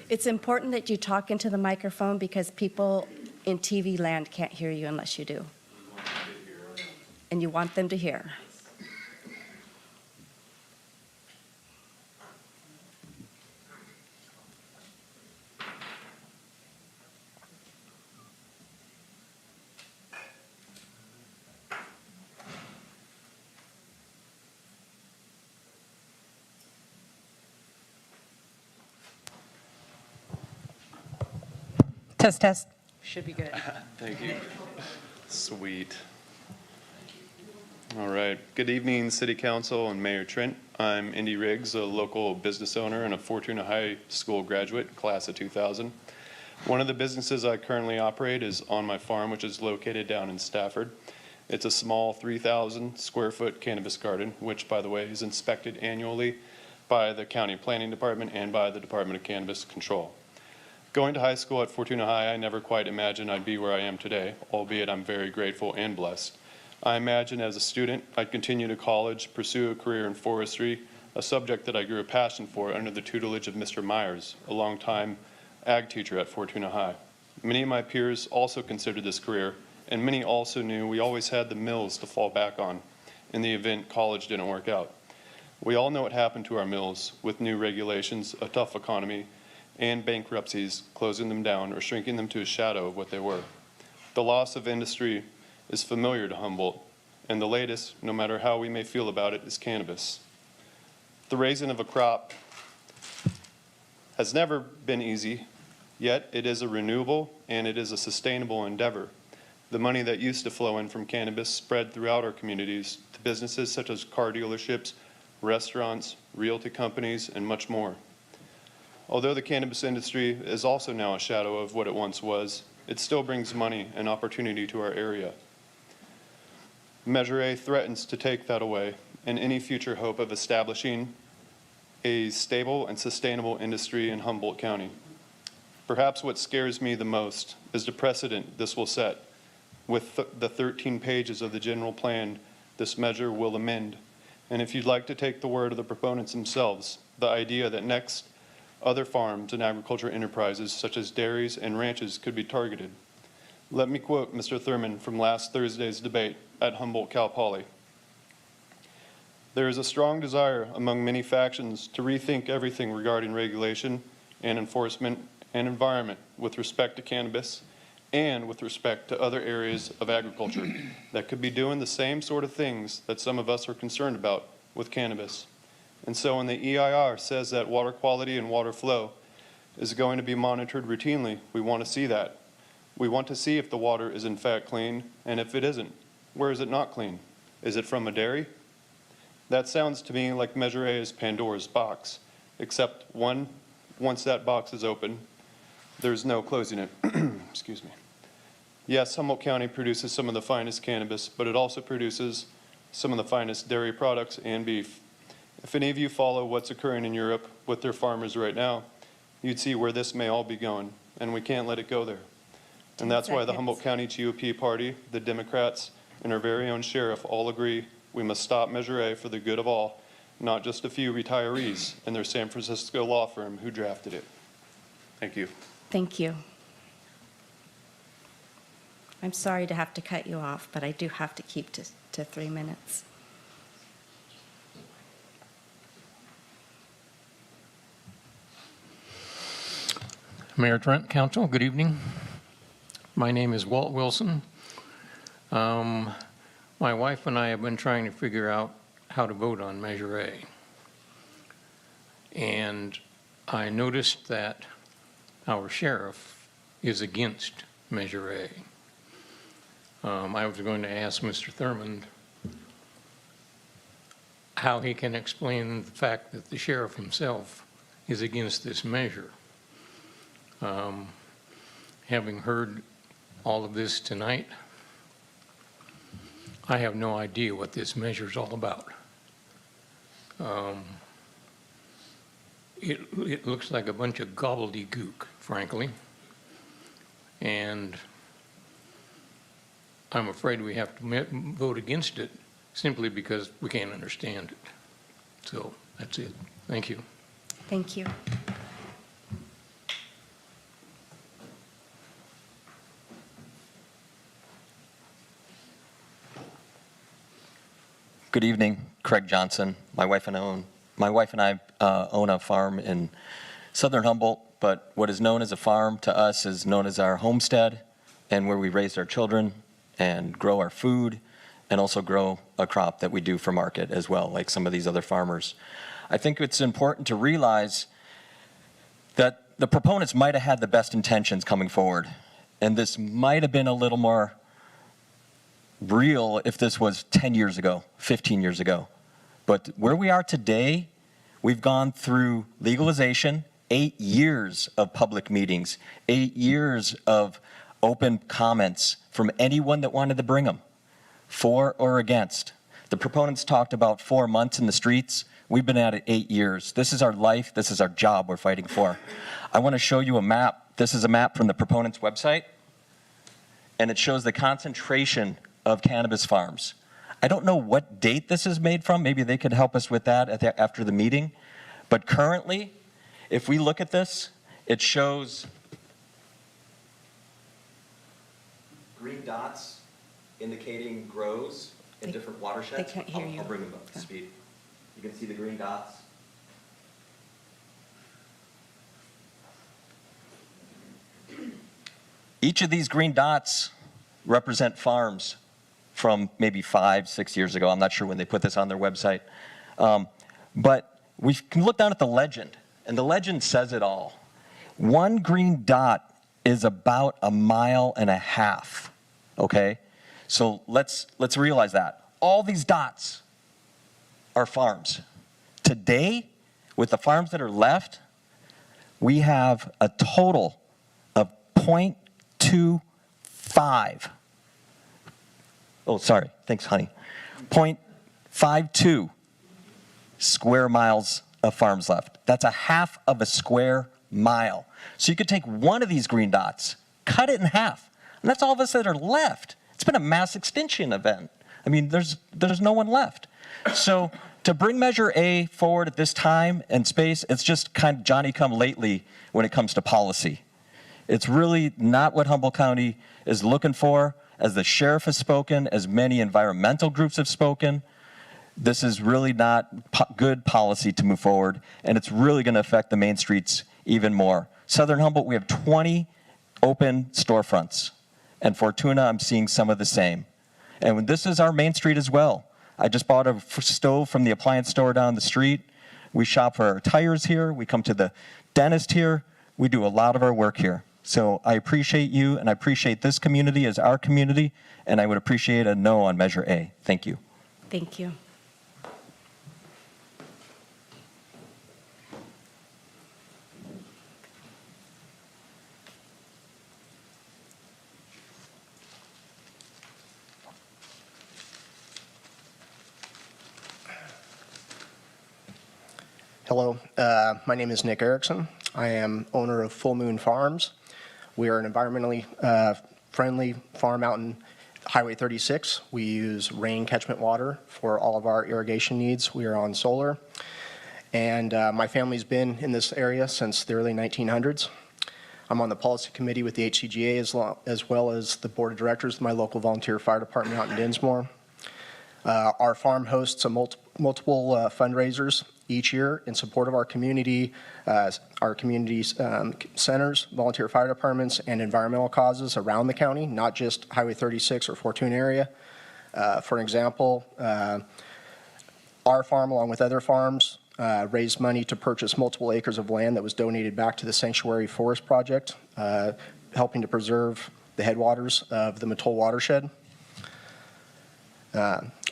It's important that you talk into the microphone because people in TV land can't hear you unless you do. And you want them to hear. Test, test. Should be good. Thank you. Sweet. All right. Good evening, City Council and Mayor Trent. I'm Indy Riggs, a local business owner and a Fortuna High School graduate, class of 2000. One of the businesses I currently operate is on my farm, which is located down in Stafford. It's a small 3,000 square foot cannabis garden, which, by the way, is inspected annually by the County Planning Department and by the Department of Cannabis Control. Going to high school at Fortuna High, I never quite imagined I'd be where I am today, albeit I'm very grateful and blessed. I imagine as a student, I'd continue to college, pursue a career in forestry, a subject that I grew a passion for under the tutelage of Mr. Myers, a longtime ag teacher at Fortuna High. Many of my peers also considered this career, and many also knew we always had the mills to fall back on in the event college didn't work out. We all know what happened to our mills with new regulations, a tough economy, and bankruptcies closing them down or shrinking them to a shadow of what they were. The loss of industry is familiar to Humboldt, and the latest, no matter how we may feel about it, is cannabis. The raising of a crop has never been easy, yet it is a renewable and it is a sustainable endeavor. The money that used to flow in from cannabis spread throughout our communities to businesses such as car dealerships, restaurants, realty companies, and much more. Although the cannabis industry is also now a shadow of what it once was, it still brings money and opportunity to our area. Measure A threatens to take that away, and any future hope of establishing a stable and sustainable industry in Humboldt County. Perhaps what scares me the most is the precedent this will set. With the 13 pages of the general plan, this measure will amend. And if you'd like to take the word of the proponents themselves, the idea that next other farms and agriculture enterprises such as dairies and ranches could be targeted. Let me quote Mr. Thurman from last Thursday's debate at Humboldt Cal Poly. There is a strong desire among many factions to rethink everything regarding regulation and enforcement and environment with respect to cannabis and with respect to other areas of agriculture that could be doing the same sort of things that some of us are concerned about with cannabis. And so when the EIR says that water quality and water flow is going to be monitored routinely, we want to see that. We want to see if the water is in fact clean, and if it isn't, where is it not clean? Is it from a dairy? That sounds to me like Measure A is Pandora's box, except once that box is open, there's no closing it. Excuse me. Yes, Humboldt County produces some of the finest cannabis, but it also produces some of the finest dairy products and beef. If any of you follow what's occurring in Europe with their farmers right now, you'd see where this may all be going, and we can't let it go there. And that's why the Humboldt County GOP party, the Democrats, and our very own sheriff all agree we must stop Measure A for the good of all, not just a few retirees and their San Francisco law firm who drafted it. Thank you. Thank you. I'm sorry to have to cut you off, but I do have to keep to 3 minutes. Mayor Trent, Council, good evening. My name is Walt Wilson. My wife and I have been trying to figure out how to vote on Measure A. And I noticed that our sheriff is against Measure A. I was going to ask Mr. Thurmond how he can explain the fact that the sheriff himself is against this measure. Having heard all of this tonight, I have no idea what this measure is all about. It looks like a bunch of gobbledygook, frankly, and I'm afraid we have to vote against it simply because we can't understand it. So that's it. Thank you. Thank you. Good evening, Craig Johnson. My wife and I own a farm in southern Humboldt, but what is known as a farm to us is known as our homestead, and where we raise our children and grow our food and also grow a crop that we do for market as well, like some of these other farmers. I think it's important to realize that the proponents might have had the best intentions coming forward, and this might have been a little more real if this was 10 years ago, 15 years ago. But where we are today, we've gone through legalization, 8 years of public meetings, 8 years of open comments from anyone that wanted to bring them, for or against. The proponents talked about 4 months in the streets. We've been at it 8 years. This is our life. This is our job we're fighting for. I want to show you a map. This is a map from the proponents' website, and it shows the concentration of cannabis farms. I don't know what date this is made from. Maybe they could help us with that after the meeting. But currently, if we look at this, it shows green dots indicating grows in different watersheds. They can't hear you. I'll bring them up to speed. You can see the green dots. Each of these green dots represent farms from maybe 5, 6 years ago. I'm not sure when they put this on their website. But we can look down at the legend, and the legend says it all. One green dot is about 1.5 miles, okay? So let's realize that. All these dots are farms. Today, with the farms that are left, we have a total of 0.25. Oh, sorry. Thanks, honey. 0.52 square miles of farms left. That's 1/2 of a square mile. So you could take one of these green dots, cut it in half, and that's all of us that are left. It's been a mass extinction event. I mean, there's no one left. So to bring Measure A forward at this time and space, it's just kind of Johnny-come-lately when it comes to policy. It's really not what Humboldt County is looking for. As the sheriff has spoken, as many environmental groups have spoken, this is really not good policy to move forward, and it's really going to affect the main streets even more. Southern Humboldt, we have 20 open storefronts, and Fortuna, I'm seeing some of the same. And this is our main street as well. I just bought a stove from the appliance store down the street. We shop for our tires here. We come to the dentist here. We do a lot of our work here. So I appreciate you, and I appreciate this community as our community, and I would appreciate a no on Measure A. Thank you. Thank you. Hello, my name is Nick Erickson. I am owner of Full Moon Farms. We are an environmentally friendly farm out in Highway 36. We use rain catchment water for all of our irrigation needs. We are on solar. And my family's been in this area since the early 1900s. I'm on the policy committee with the HCGA as well as the board of directors of my local volunteer fire department out in Dinsmore. Our farm hosts multiple fundraisers each year in support of our community, our community's centers, volunteer fire departments, and environmental causes around the county, not just Highway 36 or Fortuna area. For example, our farm, along with other farms, raised money to purchase multiple acres of land that was donated back to the Sanctuary Forest Project, helping to preserve the headwaters of the Mattole watershed.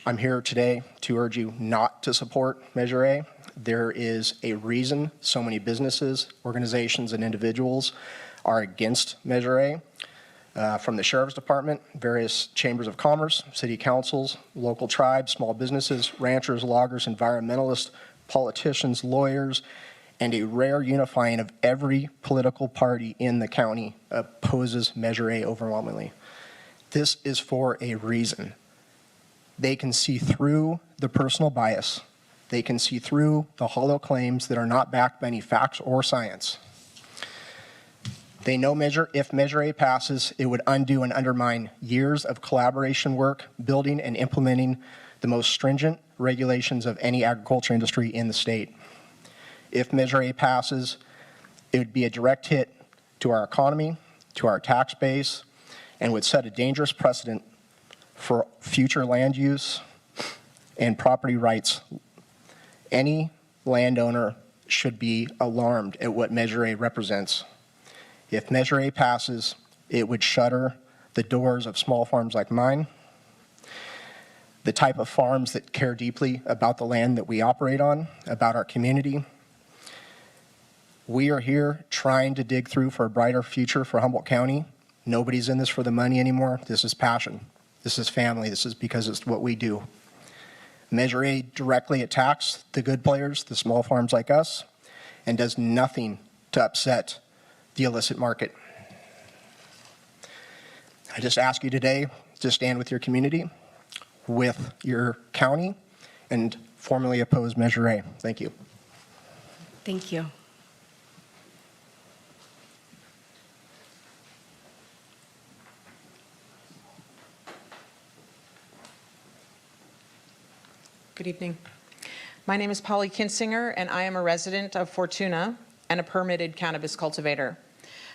I'm here today to urge you not to support Measure A. There is a reason so many businesses, organizations, and individuals are against Measure A. From the Sheriff's Department, various chambers of commerce, city councils, local tribes, small businesses, ranchers, loggers, environmentalists, politicians, lawyers, and a rare unifying of every political party in the county opposes Measure A overwhelmingly. This is for a reason. They can see through the personal bias. They can see through the hollow claims that are not backed by any facts or science. They know if Measure A passes, it would undo and undermine years of collaboration work, building and implementing the most stringent regulations of any agriculture industry in the state. If Measure A passes, it would be a direct hit to our economy, to our tax base, and would set a dangerous precedent for future land use and property rights. Any landowner should be alarmed at what Measure A represents. If Measure A passes, it would shutter the doors of small farms like mine, the type of farms that care deeply about the land that we operate on, about our community. We are here trying to dig through for a brighter future for Humboldt County. Nobody's in this for the money anymore. This is passion. This is family. This is because it's what we do. Measure A directly attacks the good players, the small farms like us, and does nothing to upset the illicit market. I just ask you today to stand with your community, with your county, and formally oppose Measure A. Thank you. Thank you. Good evening. My name is Polly Kinsinger, and I am a resident of Fortuna and a permitted cannabis cultivator.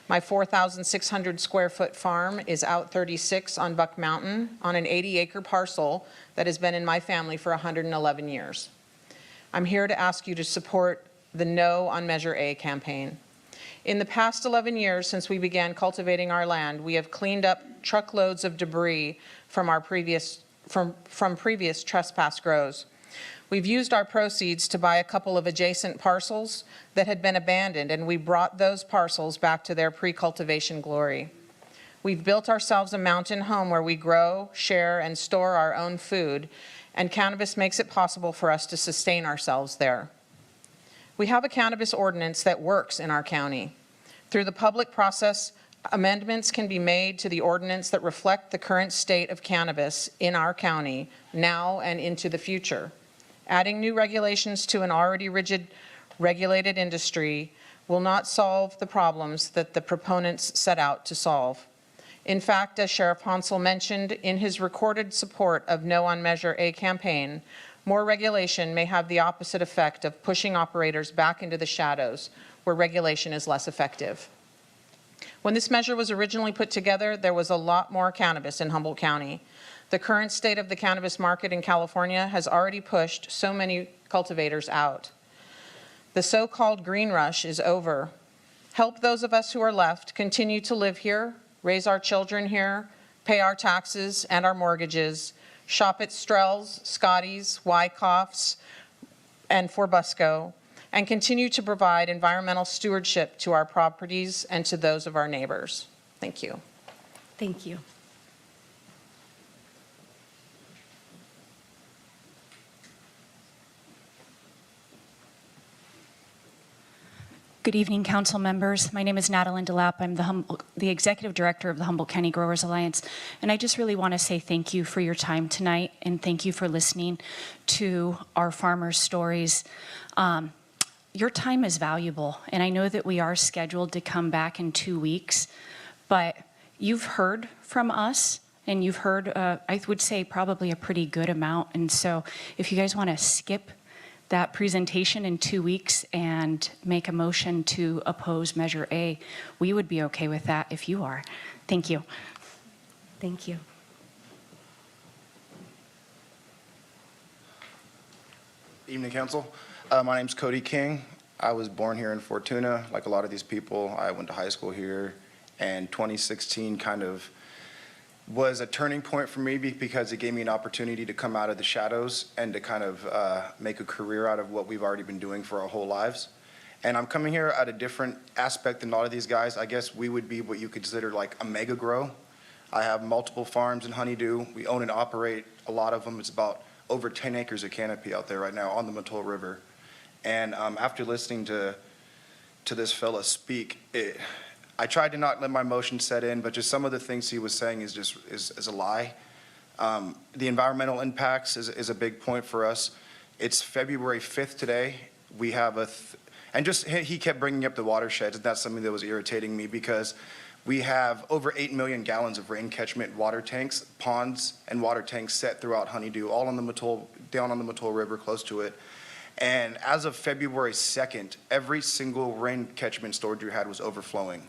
My 4,600 square foot farm is out 36 on Buck Mountain on an 80-acre parcel that has been in my family for 111 years. I'm here to ask you to support the No on Measure A campaign. In the past 11 years since we began cultivating our land, we have cleaned up truckloads of debris from our previous trespass grows. We've used our proceeds to buy a couple of adjacent parcels that had been abandoned, and we brought those parcels back to their pre-cultivation glory. We've built ourselves a mountain home where we grow, share, and store our own food, and cannabis makes it possible for us to sustain ourselves there. We have a cannabis ordinance that works in our county. Through the public process, amendments can be made to the ordinance that reflect the current state of cannabis in our county now and into the future. Adding new regulations to an already rigid regulated industry will not solve the problems that the proponents set out to solve. In fact, as Sheriff Hansel mentioned in his recorded support of No on Measure A campaign, more regulation may have the opposite effect of pushing operators back into the shadows where regulation is less effective. When this measure was originally put together, there was a lot more cannabis in Humboldt County. The current state of the cannabis market in California has already pushed so many cultivators out. The so-called green rush is over. Help those of us who are left continue to live here, raise our children here, pay our taxes and our mortgages, shop at Strell's, Scotty's, Wyckoff's, and Forbusco, and continue to provide environmental stewardship to our properties and to those of our neighbors. Thank you. Thank you. Good evening, council members. My name is Natalie DeLapp. I'm the executive director of the Humboldt County Growers Alliance, and I just really want to say thank you for your time tonight, and thank you for listening to our farmers' stories. Your time is valuable, and I know that we are scheduled to come back in 2 weeks, but you've heard from us, and you've heard, I would say, probably a pretty good amount, and so if you guys want to skip that presentation in 2 weeks and make a motion to oppose Measure A, we would be okay with that if you are. Thank you. Thank you. Evening, Council. My name's Cody King. I was born here in Fortuna. Like a lot of these people, I went to high school here, and 2016 kind of was a turning point for me because it gave me an opportunity to come out of the shadows and to kind of make a career out of what we've already been doing for our whole lives. And I'm coming here at a different aspect than a lot of these guys. I guess we would be what you consider like a mega grow. I have multiple farms in Honeydew. We own and operate a lot of them. It's about over 10 acres of canopy out there right now on the Mattole River. And after listening to this fella speak, I tried to not let my emotions set in, but just some of the things he was saying is a lie. The environmental impacts is a big point for us. It's February 5th today. We have he kept bringing up the watersheds, and that's something that was irritating me because we have over 8 million gallons of rain catchment water tanks, ponds, and water tanks set throughout Honeydew, all on the Mattole, down on the Mattole River, close to it. And as of February 2nd, every single rain catchment storage you had was overflowing.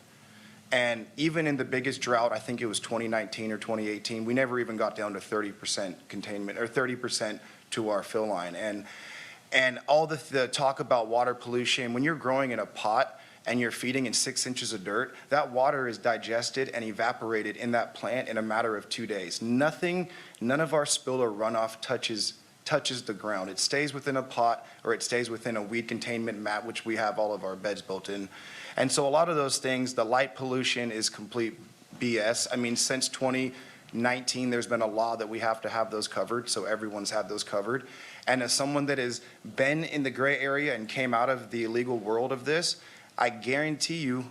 And even in the biggest drought, I think it was 2019 or 2018, we never even got down to 30% containment or 30% to our fill line. And And all the talk about water pollution, when you're growing in a pot and you're feeding in 6 inches of dirt, that water is digested and evaporated in that plant in a matter of 2 days. None of our spill or runoff touches the ground. It stays within a pot or it stays within a weed containment mat, which we have all of our beds built in. And so a lot of those things, the light pollution is complete BS. I mean, since 2019, there's been a law that we have to have those covered, so everyone's had those covered. And as someone that has been in the gray area and came out of the illegal world of this, I guarantee you,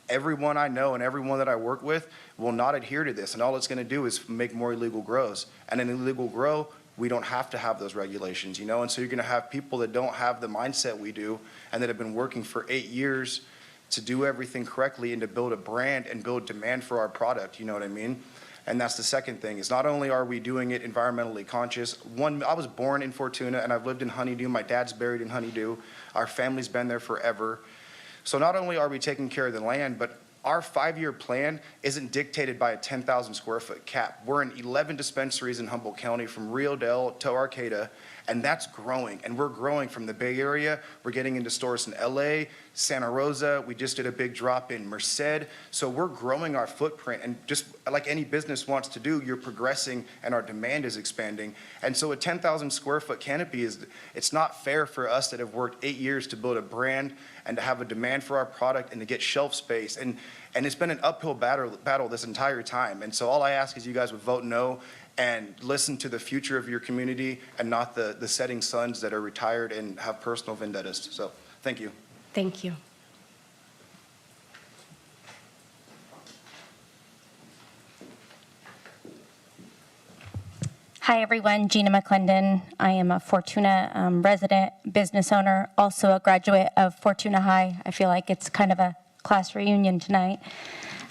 everyone I know and everyone that I work with will not adhere to this. And all it's going to do is make more illegal grows. And an illegal grow, we don't have to have those regulations, you know? And so you're going to have people that don't have the mindset we do and that have been working for 8 years to do everything correctly and to build a brand and build demand for our product, you know what I mean? And that's the second thing, is not only are we doing it environmentally conscious. One, I was born in Fortuna and I've lived in Honeydew. My dad's buried in Honeydew. Our family's been there forever. So not only are we taking care of the land, but our 5-year plan isn't dictated by a 10,000 square foot cap. We're in 11 dispensaries in Humboldt County from Rio Dell to Arcata, and that's growing. And we're growing from the Bay Area. We're getting into stores in LA, Santa Rosa. We just did a big drop in Merced. So we're growing our footprint, and just like any business wants to do, you're progressing and our demand is expanding. And so a 10,000 square foot canopy it's not fair for us that have worked 8 years to build a brand and to have a demand for our product and to get shelf space. And it's been an uphill battle this entire time. And so all I ask is you guys would vote no and listen to the future of your community and not the setting sons that are retired and have personal vendettas. So thank you. Thank you. Hi, everyone. Gina McClendon. I am a Fortuna resident, business owner, also a graduate of Fortuna High. I feel like it's kind of a class reunion tonight.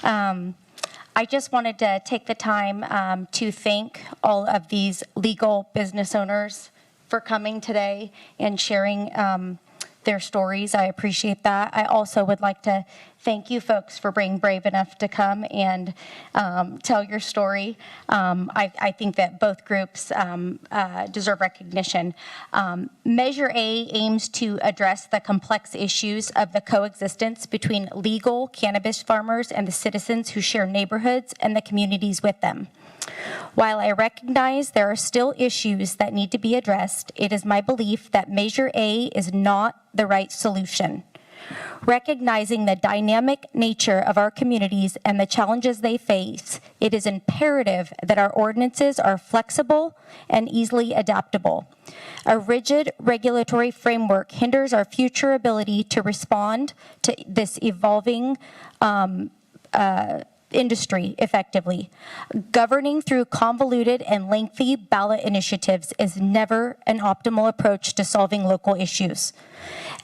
I just wanted to take the time to thank all of these legal business owners for coming today and sharing their stories. I appreciate that. I also would like to thank you folks for being brave enough to come and tell your story. I think that both groups deserve recognition. Measure A aims to address the complex issues of the coexistence between legal cannabis farmers and the citizens who share neighborhoods and the communities with them. While I recognize there are still issues that need to be addressed, it is my belief that Measure A is not the right solution. Recognizing the dynamic nature of our communities and the challenges they face, it is imperative that our ordinances are flexible and easily adaptable. A rigid regulatory framework hinders our future ability to respond to this evolving industry effectively. Governing through convoluted and lengthy ballot initiatives is never an optimal approach to solving local issues.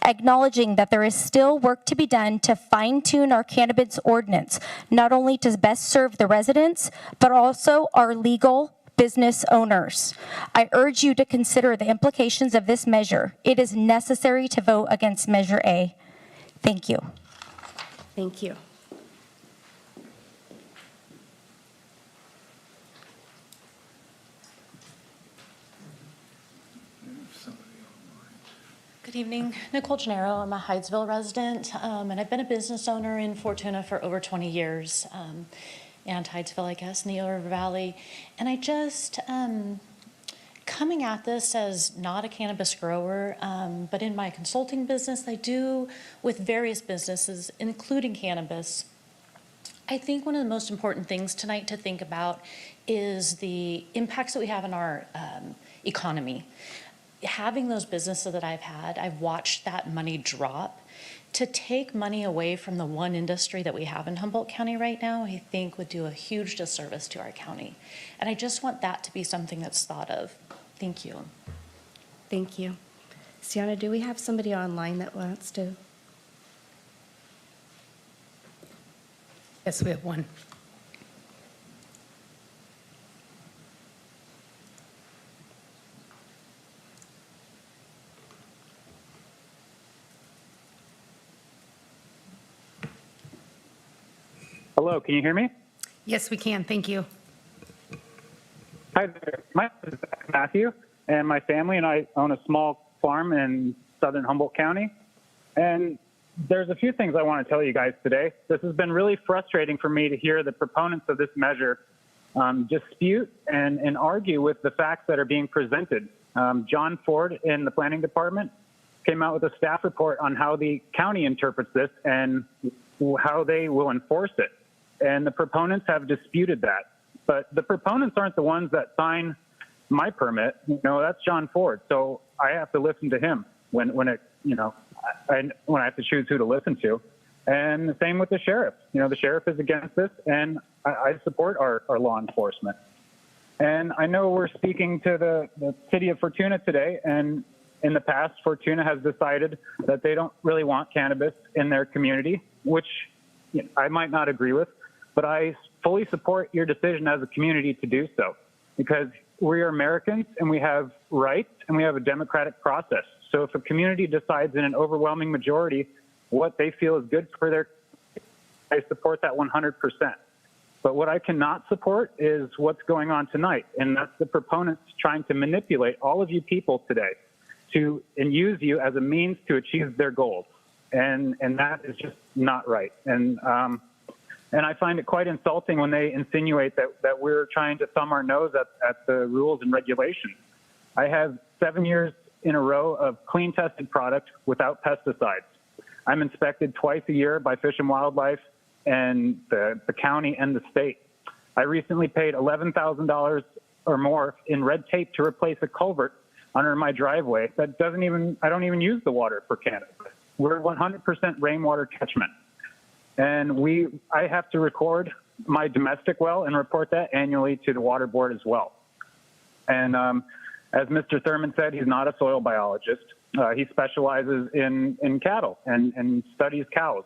Acknowledging that there is still work to be done to fine-tune our cannabis ordinance, not only to best serve the residents, but also our legal business owners. I urge you to consider the implications of this measure. It is necessary to vote against Measure A. Thank you. Thank you. Good evening, Nicole Gennaro. I'm a Hydesville resident, and I've been a business owner in Fortuna for over 20 years, and Hydesville, I guess, in the Eel River Valley. And I just, coming at this as not a cannabis grower, but in my consulting business, I do with various businesses, including cannabis. I think one of the most important things tonight to think about is the impacts that we have on our economy. Having those businesses that I've had, I've watched that money drop. To take money away from the one industry that we have in Humboldt County right now, I think would do a huge disservice to our county. And I just want that to be something that's thought of. Thank you. Thank you. Sienna, do we have somebody online that wants to? Yes, we have one. Hello, can you hear me? Yes, we can. Thank you. Hi there. My name is Matthew, and my family and I own a small farm in southern Humboldt County. And there's a few things I want to tell you guys today. This has been really frustrating for me to hear the proponents of this measure dispute and argue with the facts that are being presented. John Ford in the planning department came out with a staff report on how the county interprets this and how they will enforce it. And the proponents have disputed that. But the proponents aren't the ones that sign my permit. No, that's John Ford. So I have to listen to him when I have to choose who to listen to. And the same with the sheriff. The sheriff is against this, and I support our law enforcement. And I know we're speaking to the city of Fortuna today, and in the past, Fortuna has decided that they don't really want cannabis in their community, which I might not agree with, but I fully support your decision as a community to do so, because we are Americans and we have rights and we have a democratic process. So if a community decides in an overwhelming majority what they feel is good for their, I support that 100%. But what I cannot support is what's going on tonight, and that's the proponents trying to manipulate all of you people today and use you as a means to achieve their goals. And that is just not right. And I find it quite insulting when they insinuate that we're trying to thumb our nose at the rules and regulations. I have 7 years in a row of clean tested product without pesticides. I'm inspected twice a year by Fish and Wildlife and the county and the state. I recently paid $11,000 or more in red tape to replace a culvert under my driveway that I don't even use the water for cannabis. We're 100% rainwater catchment. And I have to record my domestic well and report that annually to the water board as well. And as Mr. Thurman said, he's not a soil biologist. He specializes in cattle and studies cows.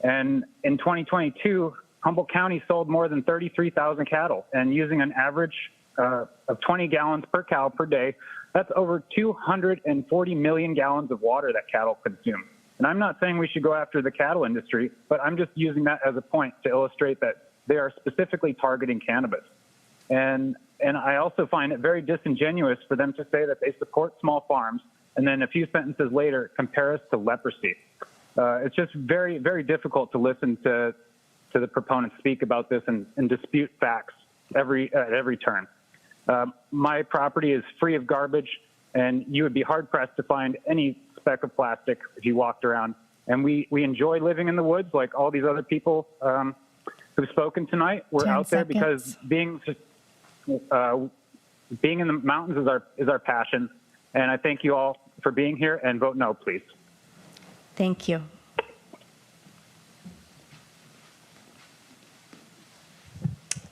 And in 2022, Humboldt County sold more than 33,000 cattle, and using an average of 20 gallons per cow per day, that's over 240 million gallons of water that cattle consume. And I'm not saying we should go after the cattle industry, but I'm just using that as a point to illustrate that they are specifically targeting cannabis. And I also find it very disingenuous for them to say that they support small farms, and then a few sentences later compare us to leprosy. It's just very, very difficult to listen to the proponents speak about this and dispute facts at every turn. My property is free of garbage, and you would be hard-pressed to find any speck of plastic if you walked around. And we enjoy living in the woods like all these other people who've spoken tonight. We're out there because being in the mountains is our passion. And I thank you all for being here, and vote no, please. Thank you.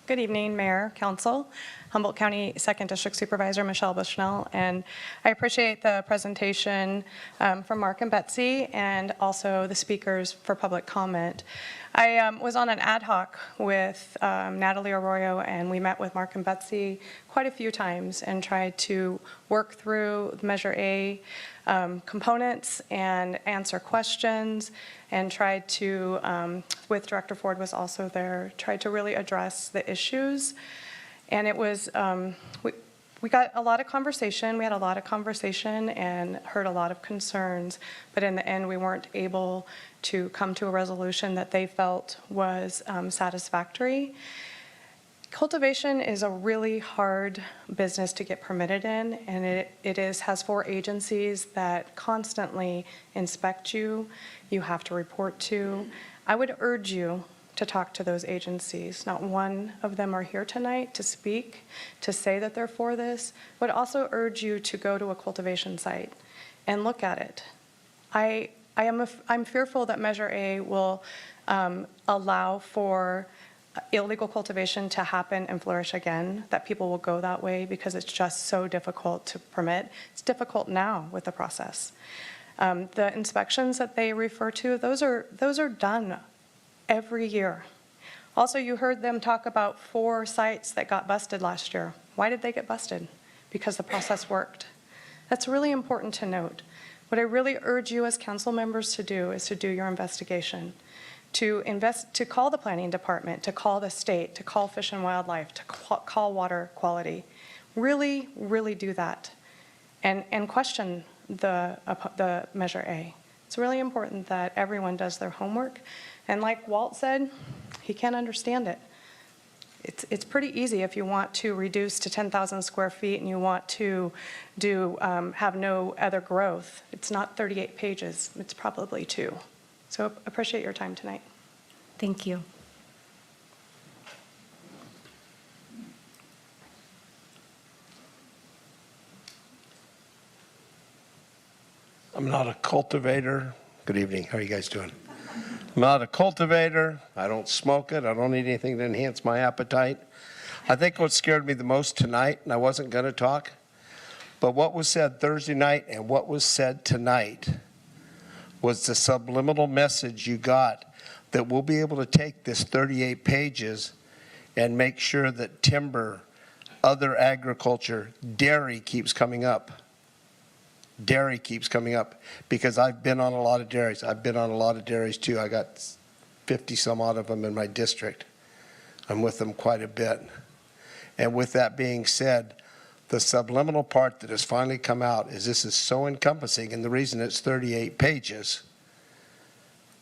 Good evening, Mayor, Council. Humboldt County 2nd District Supervisor Michelle Bushnell, and I appreciate the presentation from Mark and Betsy, and also the speakers for public comment. I was on an ad hoc with Natalie Arroyo, and we met with Mark and Betsy quite a few times and tried to work through Measure A components and answer questions, and tried to, with Director Ford was also there, tried to really address the issues. And it was, we got a lot of conversation, we had a lot of conversation and heard a lot of concerns, but in the end we weren't able to come to a resolution that they felt was satisfactory. Cultivation is a really hard business to get permitted in, and it has 4 agencies that constantly inspect you. You have to report to. I would urge you to talk to those agencies. Not one of them are here tonight to speak, to say that they're for this. I would also urge you to go to a cultivation site and look at it. I'm fearful that Measure A will allow for illegal cultivation to happen and flourish again, that people will go that way because it's just so difficult to permit. It's difficult now with the process. The inspections that they refer to, those are done every year. Also, you heard them talk about 4 sites that got busted last year. Why did they get busted? Because the process worked. That's really important to note. What I really urge you as council members to do is to do your investigation, to call the planning department, to call the state, to call Fish and Wildlife, to call water quality. Really, really do that. And question the Measure A. It's really important that everyone does their homework. And like Walt said, he can't understand it. It's pretty easy if you want to reduce to 10,000 square feet and you want to have no other growth. It's not 38 pages, it's probably 2. So appreciate your time tonight. Thank you. I'm not a cultivator. Good evening. How are you guys doing? I'm not a cultivator. I don't smoke it. I don't eat anything to enhance my appetite. I think what scared me the most tonight, and I wasn't going to talk, but what was said Thursday night and what was said tonight was the subliminal message you got that we'll be able to take this 38 pages and make sure that timber, other agriculture, dairy keeps coming up. Dairy keeps coming up because I've been on a lot of dairies. I've been on a lot of dairies too. I got 50 some odd of them in my district. I'm with them quite a bit. And with that being said, the subliminal part that has finally come out is this is so encompassing, and the reason it's 38 pages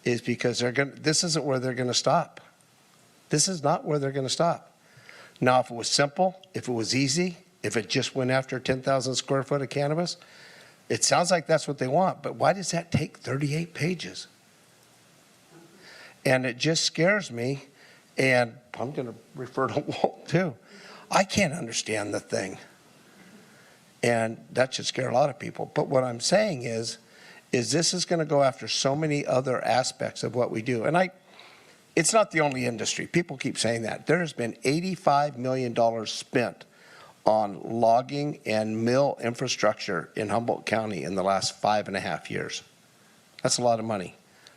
is because this isn't where they're going to stop. This is not where they're going to stop. Now, if it was simple, if it was easy, if it just went after 10,000 square foot of cannabis, it sounds like that's what they want, but why does that take 38 pages? And it just scares me, and I'm going to refer to Walt too. I can't understand the thing, and that should scare a lot of people. But what I'm saying is this is going to go after so many other aspects of what we do. And it's not the only industry. People keep saying that. There has been $85 million spent on logging and mill infrastructure in Humboldt County in the last 5.5 years. That's a lot of money.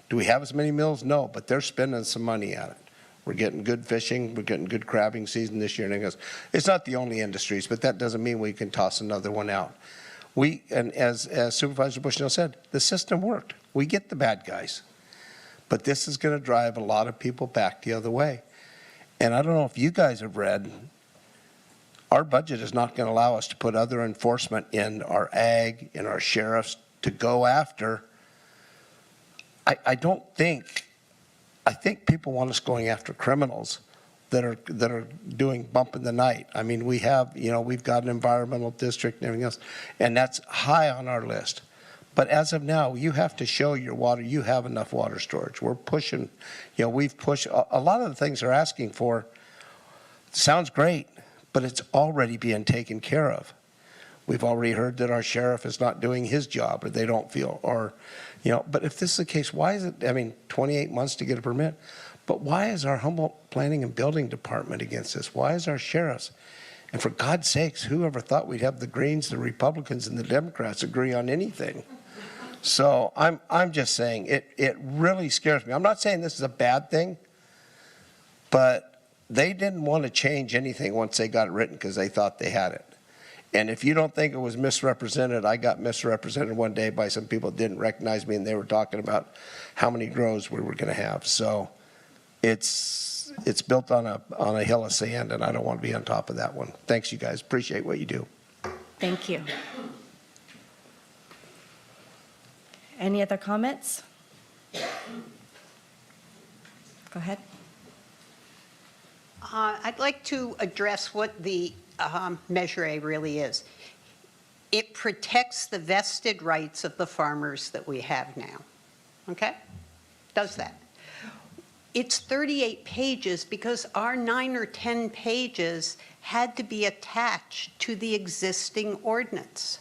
Do we have as many mills? No, but they're spending some money at it. We're getting good fishing, we're getting good crabbing season this year. And it's not the only industries, but that doesn't mean we can toss another one out. And as Supervisor Bushnell said, the system worked. We get the bad guys. But this is going to drive a lot of people back the other way. And I don't know if you guys have read, our budget is not going to allow us to put other enforcement in our ag, in our sheriffs to go after. I think people want us going after criminals that are doing bump in the night. I mean, we've got an environmental district and everything else, and that's high on our list. But as of now, you have to show your water, you have enough water storage. We're pushing, we've pushed, a lot of the things they're asking for sounds great, but it's already being taken care of. We've already heard that our sheriff is not doing his job, or they don't feel, but if this is the case, why is it, 28 months to get a permit, but why is our Humboldt Planning and Building Department against this? Why is our sheriffs? And for God's sakes, whoever thought we'd have the Greens, the Republicans, and the Democrats agree on anything? So I'm just saying, it really scares me. I'm not saying this is a bad thing, but they didn't want to change anything once they got it written because they thought they had it. And if you don't think it was misrepresented, I got misrepresented one day by some people that didn't recognize me, and they were talking about how many grows we were going to have. So it's built on a hill of sand, and I don't want to be on top of that one. Thanks, you guys. Appreciate what you do. Thank you. Any other comments? Go ahead. I'd like to address what the Measure A really is. It protects the vested rights of the farmers that we have now, okay? Does that. It's 38 pages because our 9 or 10 pages had to be attached to the existing ordinance.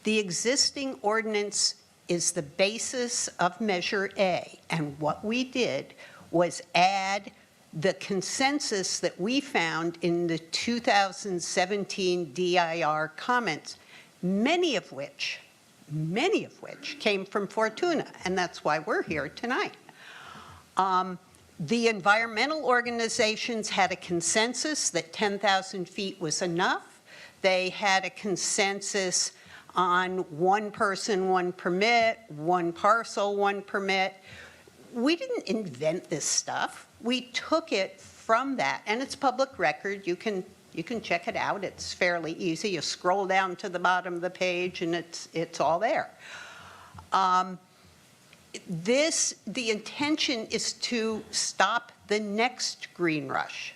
The existing ordinance is the basis of Measure A, and what we did was add the consensus that we found in the 2017 DIR comments, many of which came from Fortuna, and that's why we're here tonight. The environmental organizations had a consensus that 10,000 feet was enough. They had a consensus on one person, one permit, one parcel, one permit. We didn't invent this stuff. We took it from that, and it's public record. You can You can check it out. It's fairly easy. You scroll down to the bottom of the page and it's all there. The intention is to stop the next green rush.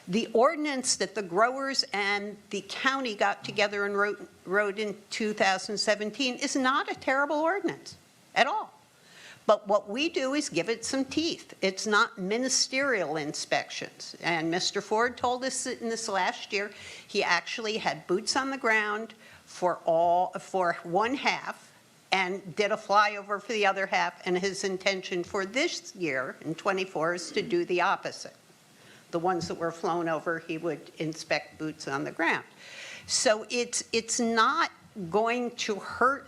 The ordinance that the growers and the county got together and wrote in 2017 is not a terrible ordinance at all. But what we do is give it some teeth. It's not ministerial inspections. And Mr. Ford told us in this last year, he actually had boots on the ground for one half and did a flyover for the other half. And his intention for this year, in '24, is to do the opposite. The ones that were flown over, he would inspect boots on the ground. So it's not going to hurt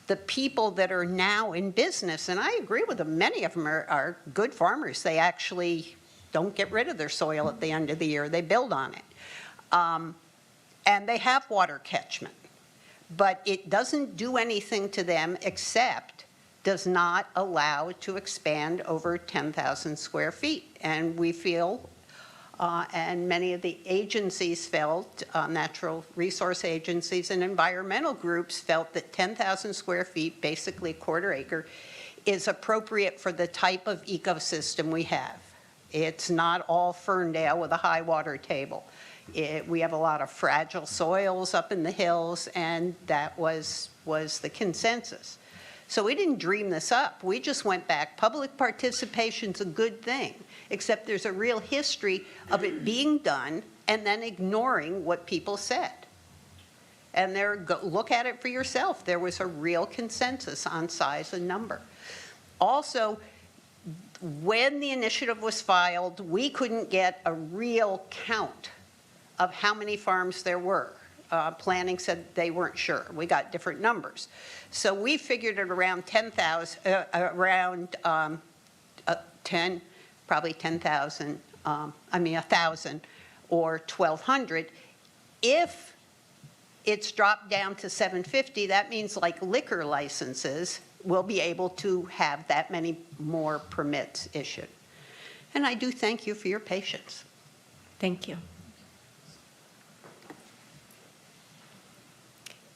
the people that are now in business. And I agree with them. Many of them are good farmers. They actually don't get rid of their soil at the end of the year. They build on it. And they have water catchment. But it doesn't do anything to them except does not allow it to expand over 10,000 square feet. And we feel, and many of the agencies felt, natural resource agencies and environmental groups felt that 10,000 square feet, basically a quarter acre, is appropriate for the type of ecosystem we have. It's not all Ferndale with a high water table. We have a lot of fragile soils up in the hills, and that was the consensus. So we didn't dream this up. We just went back. Public participation's a good thing, except there's a real history of it being done and then ignoring what people said. And look at it for yourself. There was a real consensus on size and number. Also, when the initiative was filed, we couldn't get a real count of how many farms there were. Planning said they weren't sure. We got different numbers. So we figured it around 10,000, probably 10,000, 1,000 or 1,200. If it's dropped down to 750, that means like liquor licenses, we'll be able to have that many more permits issued. And I do thank you for your patience. Thank you.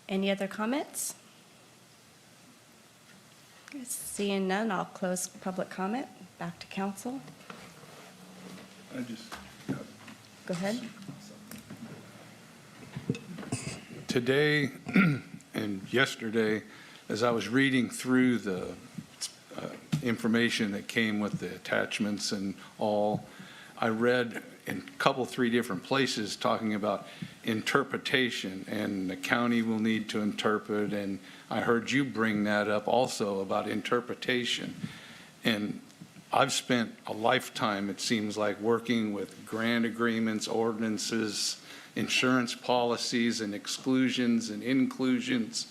Any other comments? Seeing none, I'll close public comment. Back to council. Go ahead. Today and yesterday, as I was reading through the information that came with the attachments and all, I read in three different places talking about interpretation, and the county will need to interpret, and I heard you bring that up also about interpretation. And I've spent a lifetime, it seems like, working with grant agreements, ordinances, insurance policies, and exclusions and inclusions,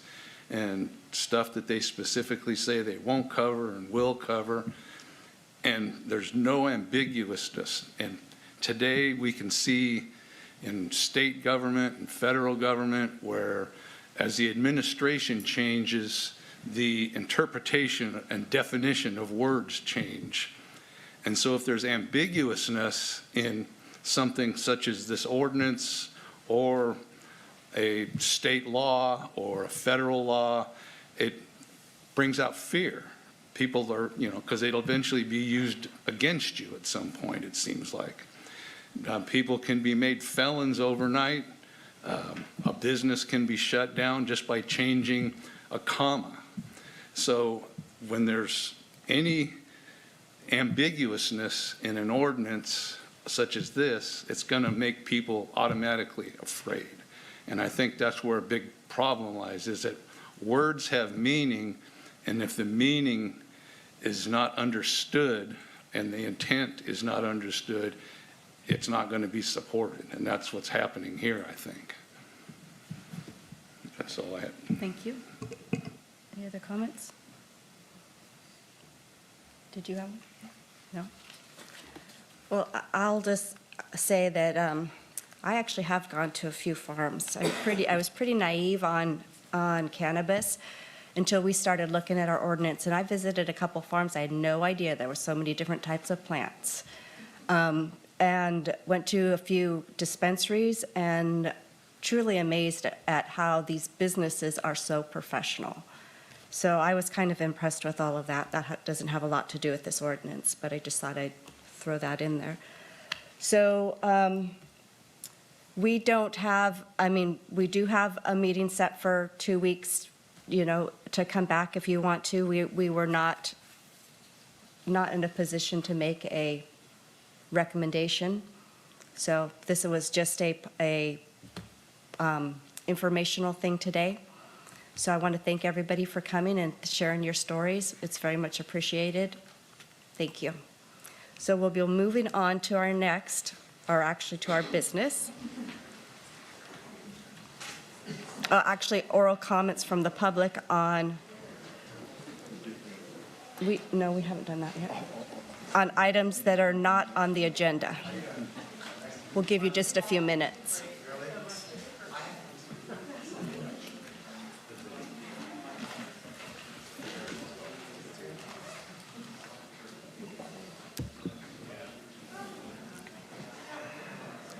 and stuff that they specifically say they won't cover and will cover. And there's no ambiguousness. And today we can see in state government and federal government where as the administration changes, the interpretation and definition of words change. And so if there's ambiguousness in something such as this ordinance or a state law or a federal law, it brings out fear. People are, because it'll eventually be used against you at some point, it seems like. People can be made felons overnight. A business can be shut down just by changing a comma. So when there's any ambiguousness in an ordinance such as this, it's going to make people automatically afraid. And I think that's where a big problem lies, is that words have meaning, and if the meaning is not understood and the intent is not understood, it's not going to be supported. And that's what's happening here, I think. That's all I have. Thank you. Any other comments? Did you have one? No? Well, I'll just say that I actually have gone to a few farms. I was pretty naive on cannabis until we started looking at our ordinance. And I visited a couple farms. I had no idea there were so many different types of plants. and went to a few dispensaries and truly amazed at how these businesses are so professional. So I was kind of impressed with all of that. That doesn't have a lot to do with this ordinance, but I just thought I'd throw that in there. So we don't have, we do have a meeting set for 2 weeks, to come back if you want to. We were not in a position to make a recommendation. So this was just a informational thing today. So I want to thank everybody for coming and sharing your stories. It's very much appreciated. Thank you. So we'll be moving on to our next, or actually to our business. Actually, oral comments from the public on, no, we haven't done that yet, on items that are not on the agenda. We'll give you just a few minutes.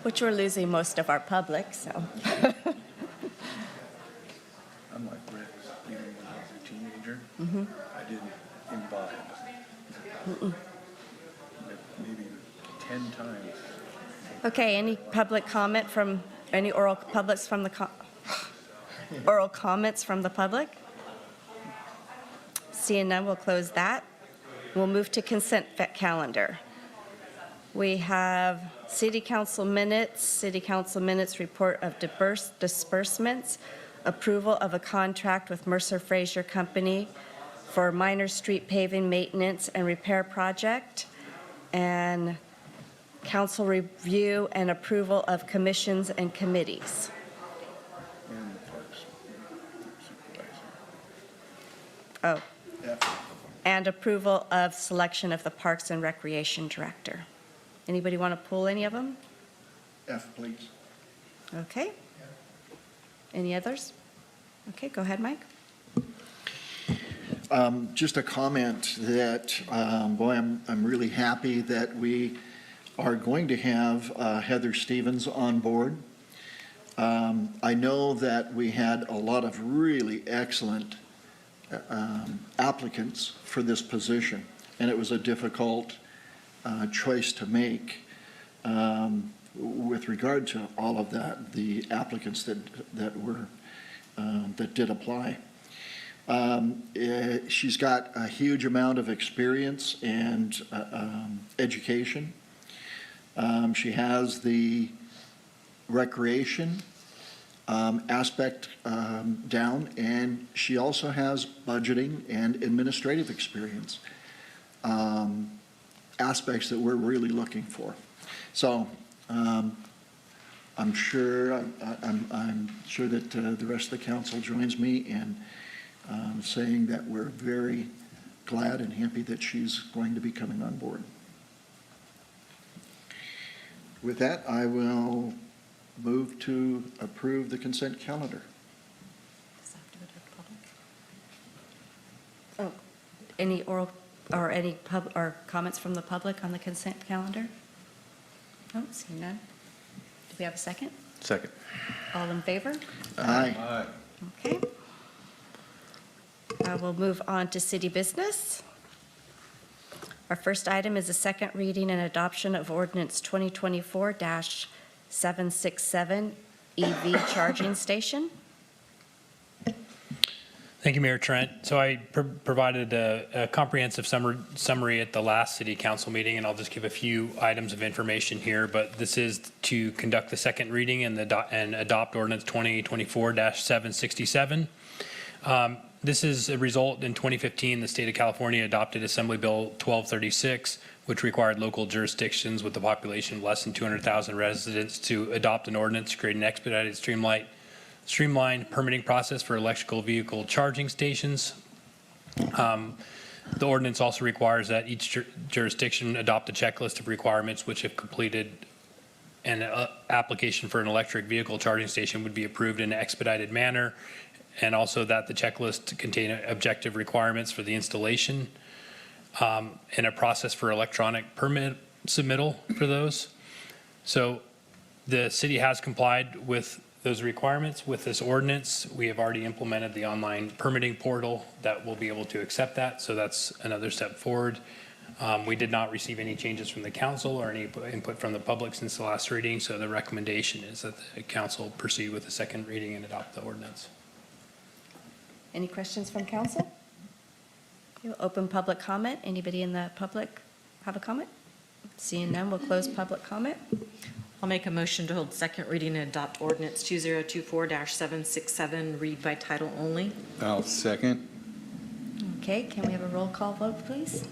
Which we're losing most of our public, so. I'm like Rex, even when I was a teenager, Mhm. I didn't imbibe. Maybe 10 times. Okay, any public comment from, any oral comments from the oral comments from the public? Seeing none, we'll close that. We'll move to consent calendar. We have city council minutes report of disbursements, approval of a contract with Mercer Fraser Company for minor street paving maintenance and repair project, and council review and approval of commissions and committees. And the parks supervisor. Oh, F. and approval of selection of the Parks and Recreation Director. Anybody want to pull any of them? F, please. Okay. Any others? Okay, go ahead, Mike. Just a comment that, boy, I'm really happy that we are going to have Heather Stevens on board. I know that we had a lot of really excellent applicants for this position, and it was a difficult choice to make with regard to all of that, the applicants that did apply. She's got a huge amount of experience and education. She has the recreation aspect down, and she also has budgeting and administrative experience, aspects that we're really looking for. So I'm sure that the rest of the council joins me in saying that we're very glad and happy that she's going to be coming on board. With that, I will move to approve the consent calendar. Oh, any oral or any or comments from the public on the consent calendar? Oh, seeing none. Do we have a second? Second. All in favor? Aye. Aye. Okay. We'll move on to city business. Our first item is a second reading and adoption of ordinance 2024-767 EV charging station. Thank you, Mayor Trent. So I provided a comprehensive summary at the last city council meeting, and I'll just give a few items of information here. But this is to conduct the second reading and adopt ordinance 2024-767. This is a result in 2015, the state of California adopted Assembly Bill 1236, which required local jurisdictions with a population of less than 200,000 residents to adopt an ordinance to create an expedited, streamlined permitting process for electrical vehicle charging stations. The ordinance also requires that each jurisdiction adopt a checklist of requirements which, if completed, an application for an electric vehicle charging station would be approved in an expedited manner, and also that the checklist contain objective requirements for the installation and a process for electronic permit submittal for those. So the city has complied with those requirements with this ordinance. We have already implemented the online permitting portal that will be able to accept that. So that's another step forward. We did not receive any changes from the council or any input from the public since the last reading. So the recommendation is that the council proceed with the second reading and adopt the ordinance. Any questions from council? We'll open public comment. Anybody in the public have a comment? Seeing none, we'll close public comment. I'll make a motion to hold second reading and adopt ordinance 2024-767, read by title only. I'll second. Okay, can we have a roll call vote, please?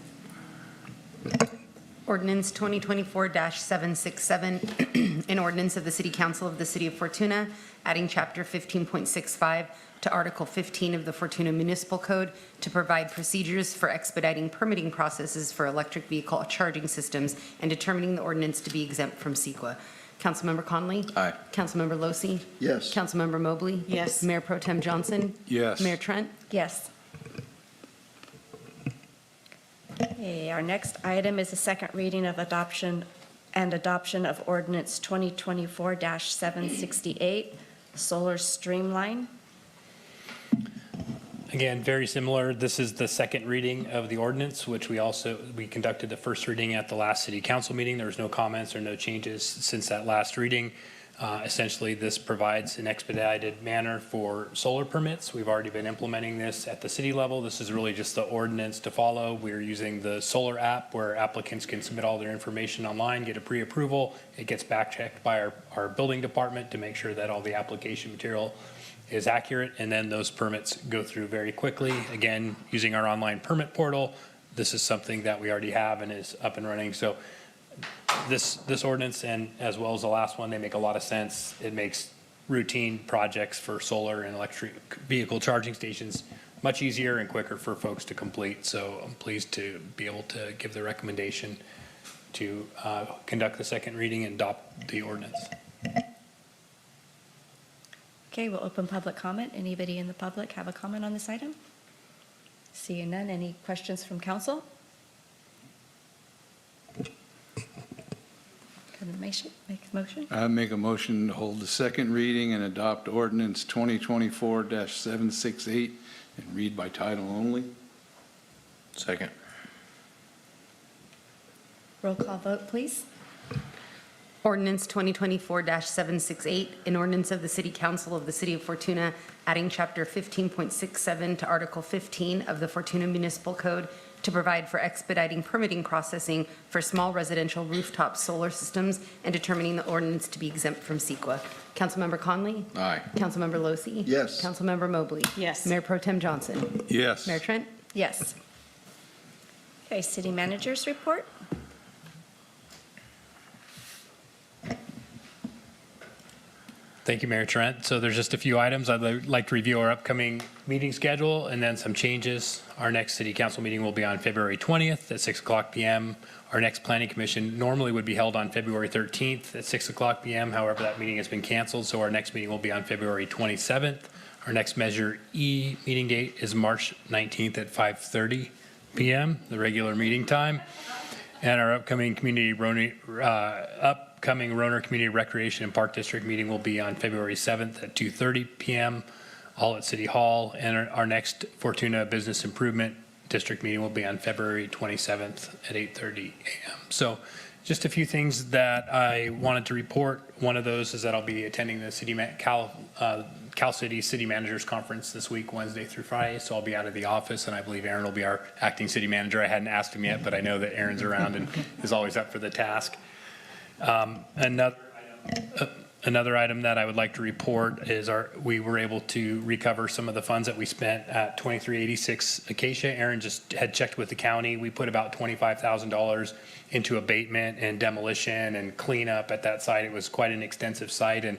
Ordinance 2024-767, an ordinance of the City Council of the City of Fortuna, adding Chapter 15.65 to Article 15 of the Fortuna Municipal Code to provide procedures for expediting permitting processes for electric vehicle charging systems and determining the ordinance to be exempt from CEQA. Councilmember Conley? Aye. Councilmember Losi? Yes. Councilmember Mobley? Yes. Mayor Pro Tem Johnson? Yes. Mayor Trent? Yes. Okay, our next item is the second reading of adoption of ordinance 2024-768, solar streamline. Again, very similar. This is the second reading of the ordinance, which we conducted the first reading at the last city council meeting. There was no comments or no changes since that last reading. Essentially, this provides an expedited manner for solar permits. We've already been implementing this at the city level. This is really just the ordinance to follow. We're using the solar app where applicants can submit all their information online, get a pre-approval. It gets back-checked by our building department to make sure that all the application material is accurate, and then those permits go through very quickly. Again, using our online permit portal, this is something that we already have and is up and running. So this ordinance, and as well as the last one, they make a lot of sense. It makes routine projects for solar and electric vehicle charging stations much easier and quicker for folks to complete. So I'm pleased to be able to give the recommendation to conduct the second reading and adopt the ordinance. Okay, we'll open public comment. Anybody in the public have a comment on this item? Seeing none, any questions from council? Can I make a motion? I make a motion to hold the second reading and adopt ordinance 2024-768 and read by title only. Second. Roll call vote, please. Ordinance 2024-768, an ordinance of the City Council of the City of Fortuna, adding Chapter 15.67 to Article 15 of the Fortuna Municipal Code to provide for expediting permitting processing for small residential rooftop solar systems and determining the ordinance to be exempt from CEQA. Councilmember Conley? Aye. Councilmember Losi? Yes. Councilmember Mobley? Yes. Mayor Pro Tem Johnson? Yes. Mayor Trent? Yes. Okay, city managers report. Thank you, Mayor Trent. So there's just a few items. I'd like to review our upcoming meeting schedule and then some changes. Our next city council meeting will be on February 20th at 6:00 p.m. Our next planning commission normally would be held on February 13th at 6:00 p.m. However, that meeting has been canceled, so our next meeting will be on February 27th. Our next Measure E meeting date is March 19th at 5:30 p.m., the regular meeting time. And our upcoming Roner Community Recreation and Park District meeting will be on February 7th at 2:30 p.m., all at City Hall. And our next Fortuna Business Improvement District meeting will be on February 27th at 8:30 a.m. So just a few things that I wanted to report. One of those is that I'll be attending the Cal City City Managers Conference this week, Wednesday through Friday, so I'll be out of the office, and I believe Aaron will be our acting city manager. I hadn't asked him yet, but I know that Aaron's around and is always up for the task. Another item that I would like to report is we were able to recover some of the funds that we spent at 2386 Acacia. Aaron just had checked with the county. We put about $25,000 into abatement and demolition and cleanup at that site. It was quite an extensive site, and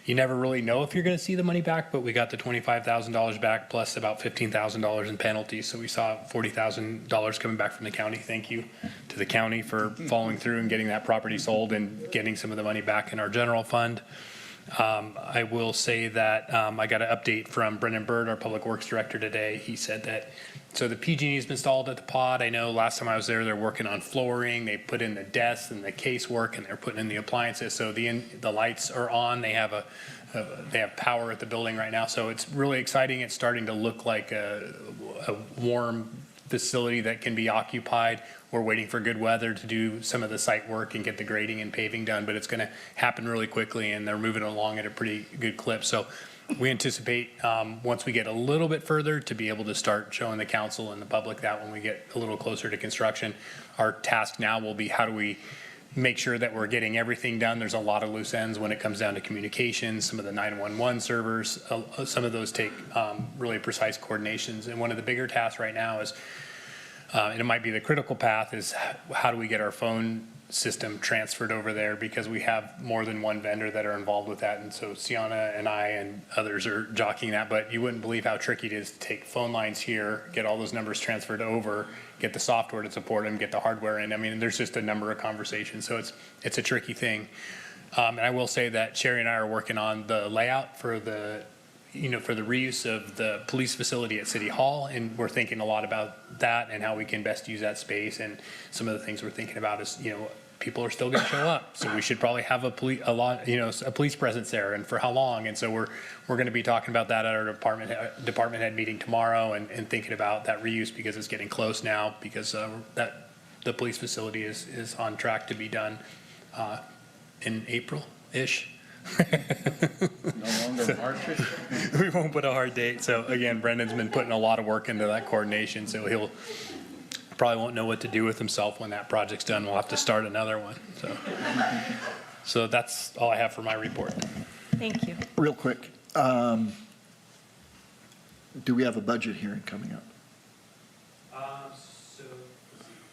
you never really know if you're going to see the money back, but we got the $25,000 back plus about $15,000 in penalties. So we saw $40,000 coming back from the county. Thank you to the county for following through and getting that property sold and getting some of the money back in our general fund. I will say that I got an update from Brendan Bird, our Public Works Director today. He said that So the PG&E has been installed at the pod. I know last time I was there, they're working on flooring. They put in the desks and the casework, and they're putting in the appliances. So the lights are on. They have they have power at the building right now. So it's really exciting. It's starting to look like a warm facility that can be occupied. We're waiting for good weather to do some of the site work and get the grading and paving done, but it's going to happen really quickly, and they're moving along at a pretty good clip. So we anticipate once we get a little bit further to be able to start showing the council and the public that when we get a little closer to construction. Our task now will be how do we make sure that we're getting everything done. There's a lot of loose ends when it comes down to communications, some of the 911 servers, some of those take really precise coordinations. And one of the bigger tasks right now is, and it might be the critical path, is how do we get our phone system transferred over there, because we have more than one vendor that are involved with that. And so Sienna and I and others are jockeying that, but you wouldn't believe how tricky it is to take phone lines here, get all those numbers transferred over, get the software to support them, get the hardware in. I mean, there's just a number of conversations. So it's a tricky thing. And I will say that Sherry and I are working on the layout for the reuse of the police facility at City Hall, and we're thinking a lot about that and how we can best use that space. And some of the things we're thinking about is, people are still going to show up, so we should probably have a police presence there, and for how long. And so we're going to be talking about that at our department head meeting tomorrow, and thinking about that reuse, because it's getting close now, because that the police facility is on track to be done in April-ish. No longer March-ish? We won't put a hard date. So again, Brendan's been putting a lot of work into that coordination, so he'll probably won't know what to do with himself when that project's done. We'll have to start another one. So that's all I have for my report. Thank you. Real quick, do we have a budget hearing coming up?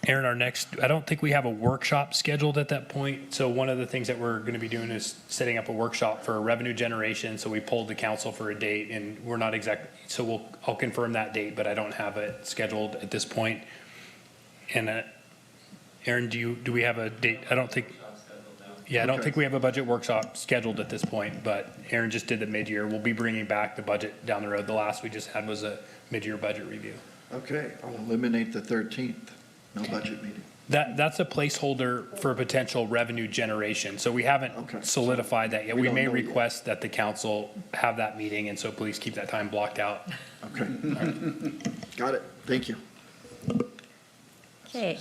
Aaron, I don't think we have a workshop scheduled at that point. So one of the things that we're going to be doing is setting up a workshop for revenue generation. So we pulled the council for a date, and we're not exactly, so I'll confirm that date, but I don't have it scheduled at this point. And Aaron, do we have a date? I don't think we have a budget workshop scheduled at this point, but Aaron just did the mid-year. We'll be bringing back the budget down the road. The last we just had was a mid-year budget review. Okay, I'll eliminate the 13th. No budget meeting. That's a placeholder for potential revenue generation. So we haven't solidified that yet. We may request that the council have that meeting, and so please keep that time blocked out. Okay. Got it. Thank you. Okay.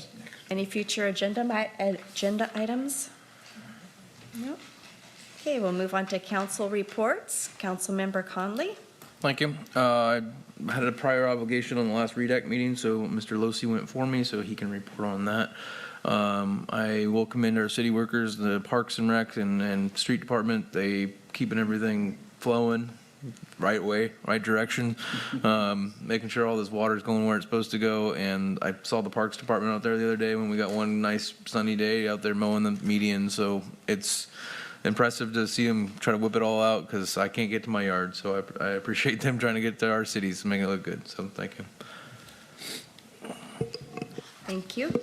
Any future agenda items? No. Okay, we'll move on to council reports. Councilmember Conley. Thank you. I had a prior obligation on the last REDAC meeting, so Mr. Losi went for me so he can report on that. I will commend our city workers, the Parks and Rec and Street Department. They keeping everything flowing right way, right direction, making sure all this water is going where it's supposed to go. And I saw the Parks Department out there the other day when we got one nice sunny day out there mowing the median. So it's impressive to see them try to whip it all out, because I can't get to my yard. So I appreciate them trying to get to our cities and make it look good. So thank you. Thank you.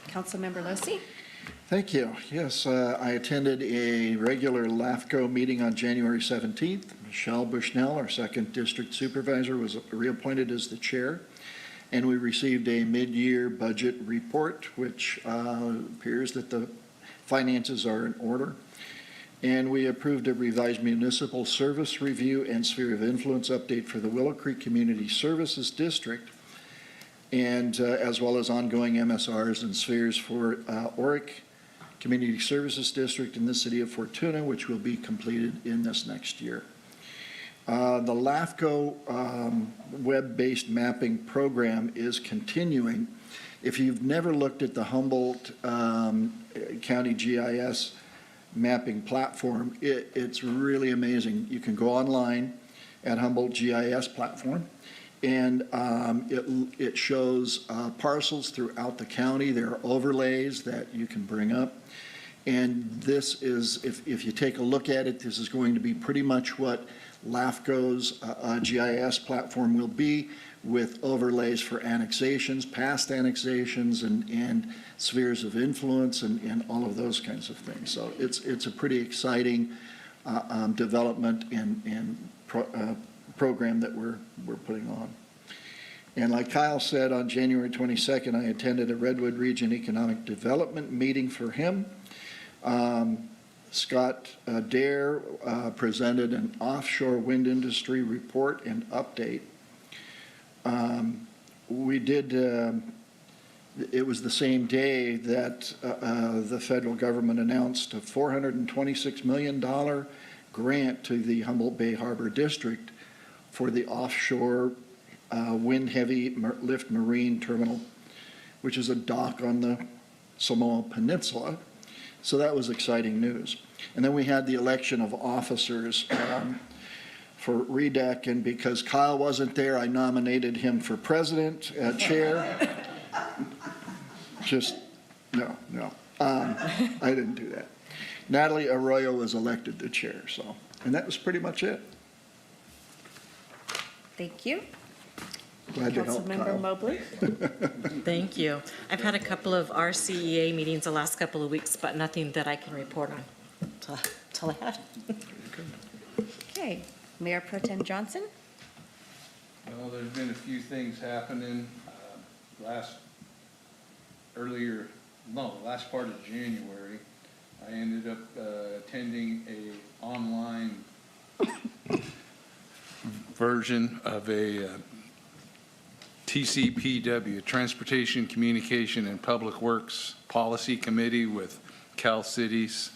Councilmember Losi. Thank you. Yes, I attended a regular LAFCO meeting on January 17th. Michelle Bushnell, our second district supervisor, was reappointed as the chair. And we received a mid-year budget report, which appears that the finances are in order. And we approved a revised municipal service review and sphere of influence update for the Willow Creek Community Services District, and as well as ongoing MSRs and spheres for Oric Community Services District in the city of Fortuna, which will be completed in this next year. The LAFCO web-based mapping program is continuing. If you've never looked at the Humboldt County GIS mapping platform, it's really amazing. You can go online at Humboldt GIS platform, and it shows parcels throughout the county. There are overlays that you can bring up. And this is, if you take a look at it, this is going to be pretty much what LAFCO's GIS platform will be, with overlays for annexations, past annexations, and spheres of influence, and all of those kinds of things. So it's a pretty exciting development and program that we're putting on. And like Kyle said, on January 22nd, I attended a Redwood Region Economic Development meeting for him. Scott Dare presented an offshore wind industry report and update. We did, it was the same day that the federal government announced a $426 million grant to the Humboldt Bay Harbor District for the offshore wind heavy lift marine terminal, which is a dock on the Samoa Peninsula. So that was exciting news. And then we had the election of officers for REDEC, and because Kyle wasn't there, I nominated him for president, chair. Just, no. I didn't do that. Natalie Arroyo was elected the chair, so, and that was pretty much it. Thank you. Glad to help, Councilmember Kyle. Mobley. Thank you. I've had a couple of RCEA meetings the last couple of weeks, but nothing that I can report on. That's all I had. Okay, Mayor Pro Tem Johnson. Well, there's been a few things happening. Last part of January, I ended up attending a online version of a TCPW, Transportation, Communication, and Public Works Policy Committee with Cal Cities.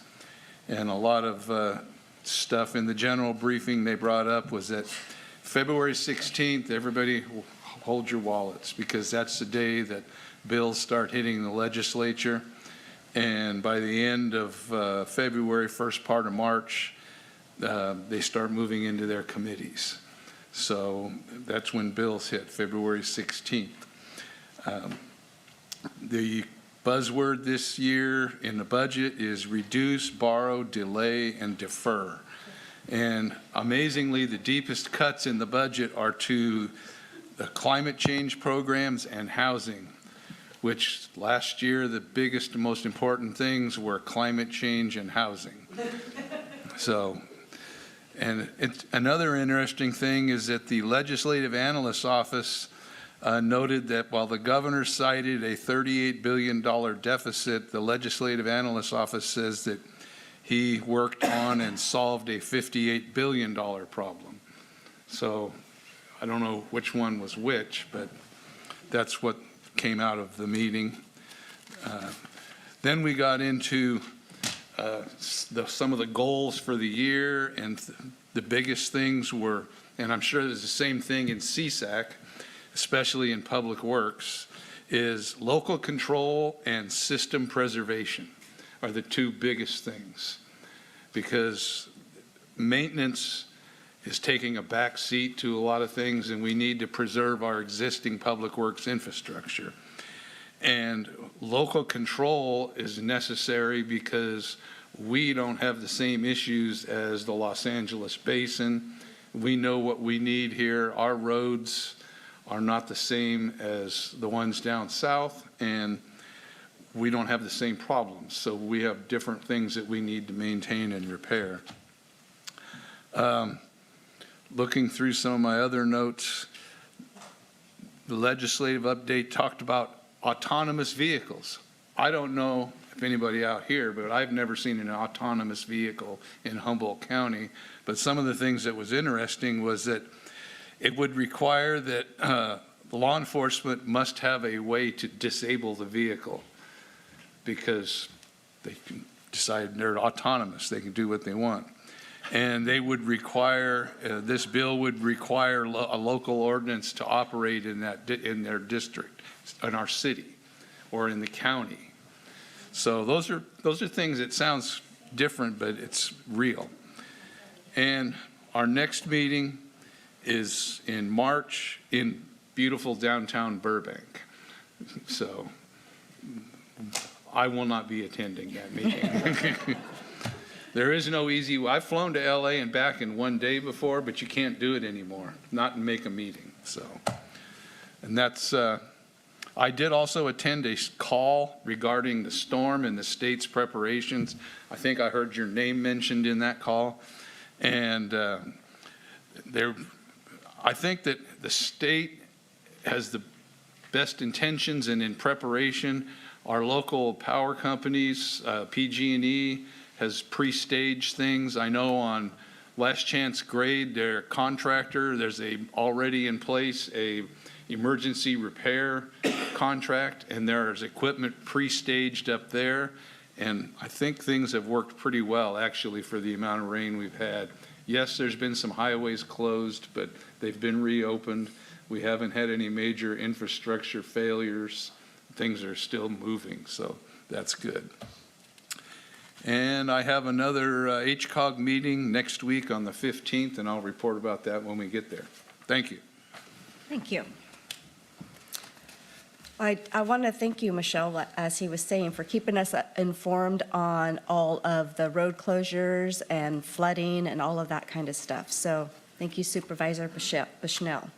And a lot of stuff in the general briefing they brought up was that February 16th, everybody hold your wallets, because that's the day that bills start hitting the legislature. And by the end of February, first part of March, they start moving into their committees. So that's when bills hit, February 16th. The buzzword this year in the budget is reduce, borrow, delay, and defer. And amazingly, the deepest cuts in the budget are to the climate change programs and housing, which last year the biggest and most important things were climate change and housing. So, and another interesting thing is that the Legislative Analyst's Office noted that while the governor cited a $38 billion deficit, the Legislative Analyst's Office says that he worked on and solved a $58 billion problem. So I don't know which one was which, but that's what came out of the meeting. Then we got into some of the goals for the year, and the biggest things were, and I'm sure there's the same thing in CSAC, especially in Public Works, is local control and system preservation are the two biggest things, because maintenance is taking a back seat to a lot of things, and we need to preserve our existing public works infrastructure. And local control is necessary because we don't have the same issues as the Los Angeles Basin. We know what we need here. Our roads are not the same as the ones down south, and we don't have the same problems. So we have different things that we need to maintain and repair. Looking through some of my other notes, the legislative update talked about autonomous vehicles. I don't know if anybody out here, but I've never seen an autonomous vehicle in Humboldt County. But some of the things that was interesting was that it would require that law enforcement must have a way to disable the vehicle, because they can decide they're autonomous, they can do what they want. And they would require, this bill would require a local ordinance to operate in their district, in our city, or in the county. So those are things that sounds different, but it's real. And our next meeting is in March in beautiful downtown Burbank. So I will not be attending that meeting. There is no easy, I've flown to LA and back in one day before, but you can't do it anymore, not make a meeting. So, and that's, I did also attend a call regarding the storm and the state's preparations. I think I heard your name mentioned in that call. And I think that the state has the best intentions and in preparation. Our local power companies, PG&E, has pre-staged things. I know on Last Chance Grade, their contractor, there's already in place a emergency repair contract, and there's equipment pre-staged up there. And I think things have worked pretty well, actually, for the amount of rain we've had. Yes, there's been some highways closed, but they've been reopened. We haven't had any major infrastructure failures. Things are still moving, so that's good. And I have another HCOG meeting next week on the 15th, and I'll report about that when we get there. Thank you. Thank you. I want to thank you, Michelle, as he was saying, for keeping us informed on all of the road closures and flooding and all of that kind of stuff. So thank you, Supervisor Bushnell.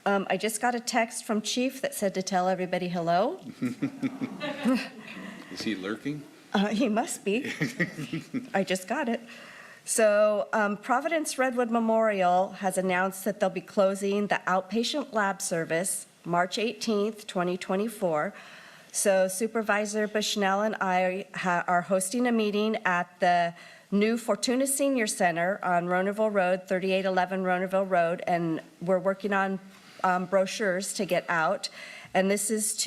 I just got a text from Chief that said to tell everybody hello. Is he lurking? He must be. I just got it. So Providence Redwood Memorial has announced that they'll be closing the outpatient lab service March 18th, 2024. So Supervisor Bushnell and I are hosting a meeting at the new Fortuna Senior Center on Ronerville Road, 3811 Ronerville Road, and we're working on brochures to get out. And this is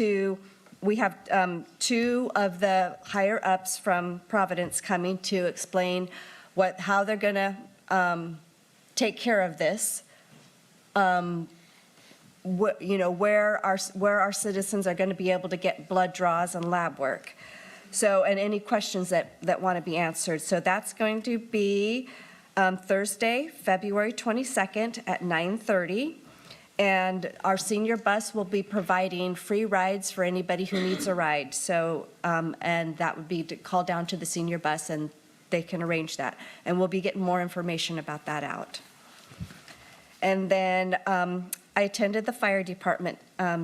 we have two of the higher ups from Providence coming to explain how they're going to take care of this. Where our citizens are going to be able to get blood draws and lab work. So, and any questions that want to be answered. So that's going to be Thursday, February 22nd at 9:30. And our senior bus will be providing free rides for anybody who needs a ride. So, and that would be to call down to the senior bus and they can arrange that. And we'll be getting more information about that out. And then I attended the fire department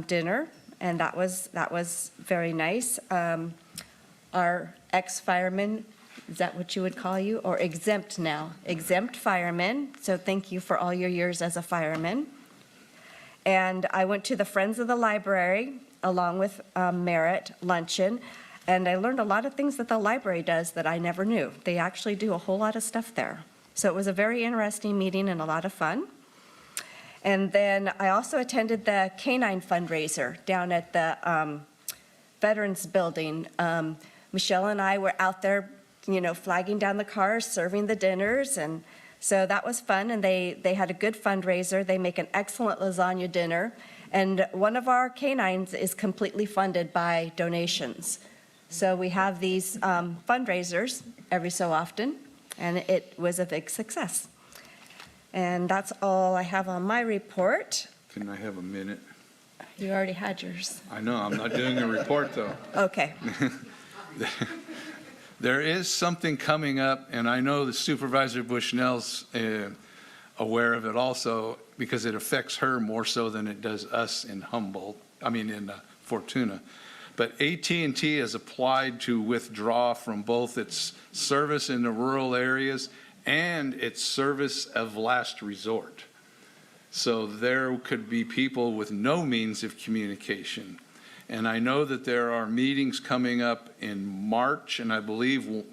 dinner, and that was very nice. Our ex-firemen, is that what you would call you? Or exempt now, exempt firemen. So thank you for all your years as a fireman. And I went to the Friends of the Library along with Merit luncheon, and I learned a lot of things that the library does that I never knew. They actually do a whole lot of stuff there. So it was a very interesting meeting and a lot of fun. And then I also attended the canine fundraiser down at the Veterans Building. Michelle and I were out there, flagging down the cars, serving the dinners, and so that was fun, and they had a good fundraiser. They make an excellent lasagna dinner, and one of our canines is completely funded by donations. So we have these fundraisers every so often, and it was a big success. And that's all I have on my report. Can I have a minute? You already had yours. I know, I'm not doing a report, though. Okay. There is something coming up, and I know that Supervisor Bushnell's aware of it also, because it affects her more so than it does us in Fortuna. But AT&T has applied to withdraw from both its service in the rural areas and its service of last resort. So there could be people with no means of communication. And I know that there are meetings coming up in March, and I believe in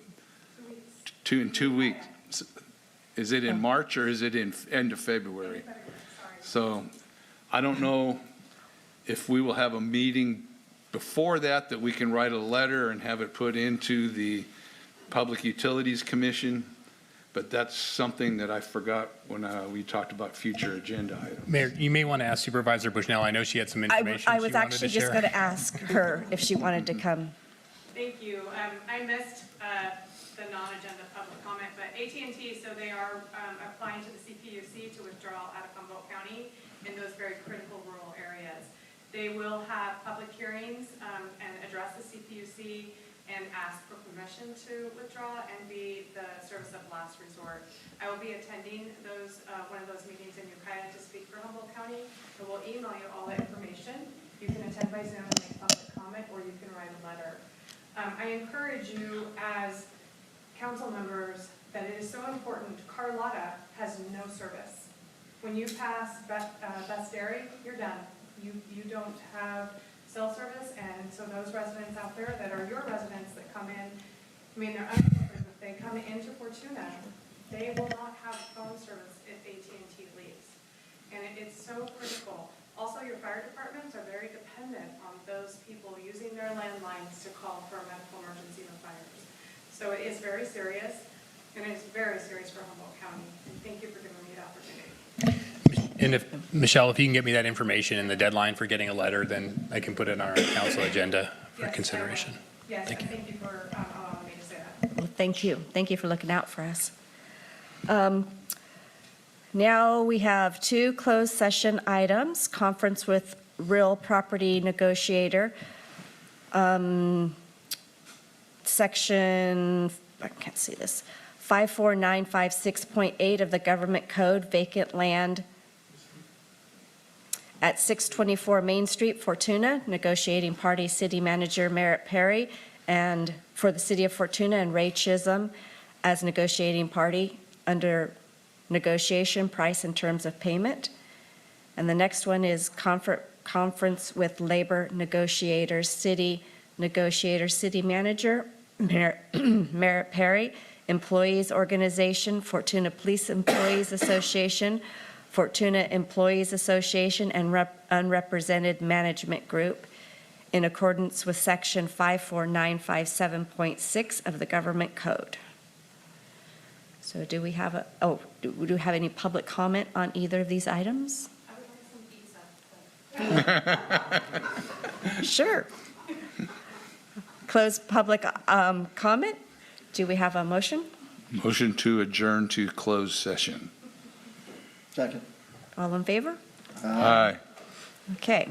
2 weeks. Is it in March or is it in end of February? So I don't know if we will have a meeting before that we can write a letter and have it put into the Public Utilities Commission. But that's something that I forgot when we talked about future agenda items. Mayor, you may want to ask Supervisor Bushnell. I know she had some information I she was wanted actually to just share. going to ask her if she wanted to come. Thank you. I missed the non-agenda public comment, but AT&T, so they are applying to the CPUC to withdraw out of Humboldt County in those very critical rural areas. They will have public hearings and address the CPUC and ask for permission to withdraw and be the service of last resort. I will be attending one of those meetings in Ukiah to speak for Humboldt County, and we'll email you all the information. You can attend by Zoom and make public comment, or you can write a letter. I encourage you as council members that it is so important. Carlotta has no service. When you pass Best Dairy, you're done. You don't have cell service, and so those residents out there that are your residents that come in, I mean, they're unincorporated, if they come into Fortuna, they will not have phone service if AT&T leaves. And it's so critical. Also, your fire departments are very dependent on those people using their landlines to call for a medical emergency or fires. So it is very serious, and it's very serious for Humboldt County. And thank you for giving me the opportunity. And if, Michelle, if you can get me that information and the deadline for getting a letter, then I can put it on our council agenda for consideration. Yes, Thank and you. thank you for allowing me to say that. Well, thank you. Thank you for looking out for us. Now we have two closed session items, conference with real property negotiator. Section, I can't see this, 54956.8 of the government code, vacant land at 624 Main Street, Fortuna, negotiating party city manager Merritt Perry, and for the city of Fortuna, and Ray Chisholm as negotiating party under negotiation, price, and terms of payment. And the next one is conference with labor negotiators, city negotiator, city manager Merritt Perry, employees organization, Fortuna Police Employees Association, Fortuna Employees Association, and unrepresented management group in accordance with section 54957.6 of the government code. So do we have do we have any public comment on either of these items? Sure. Close public comment. Do we have a motion? Motion to adjourn to closed session. Second. All in favor? Aye. Okay.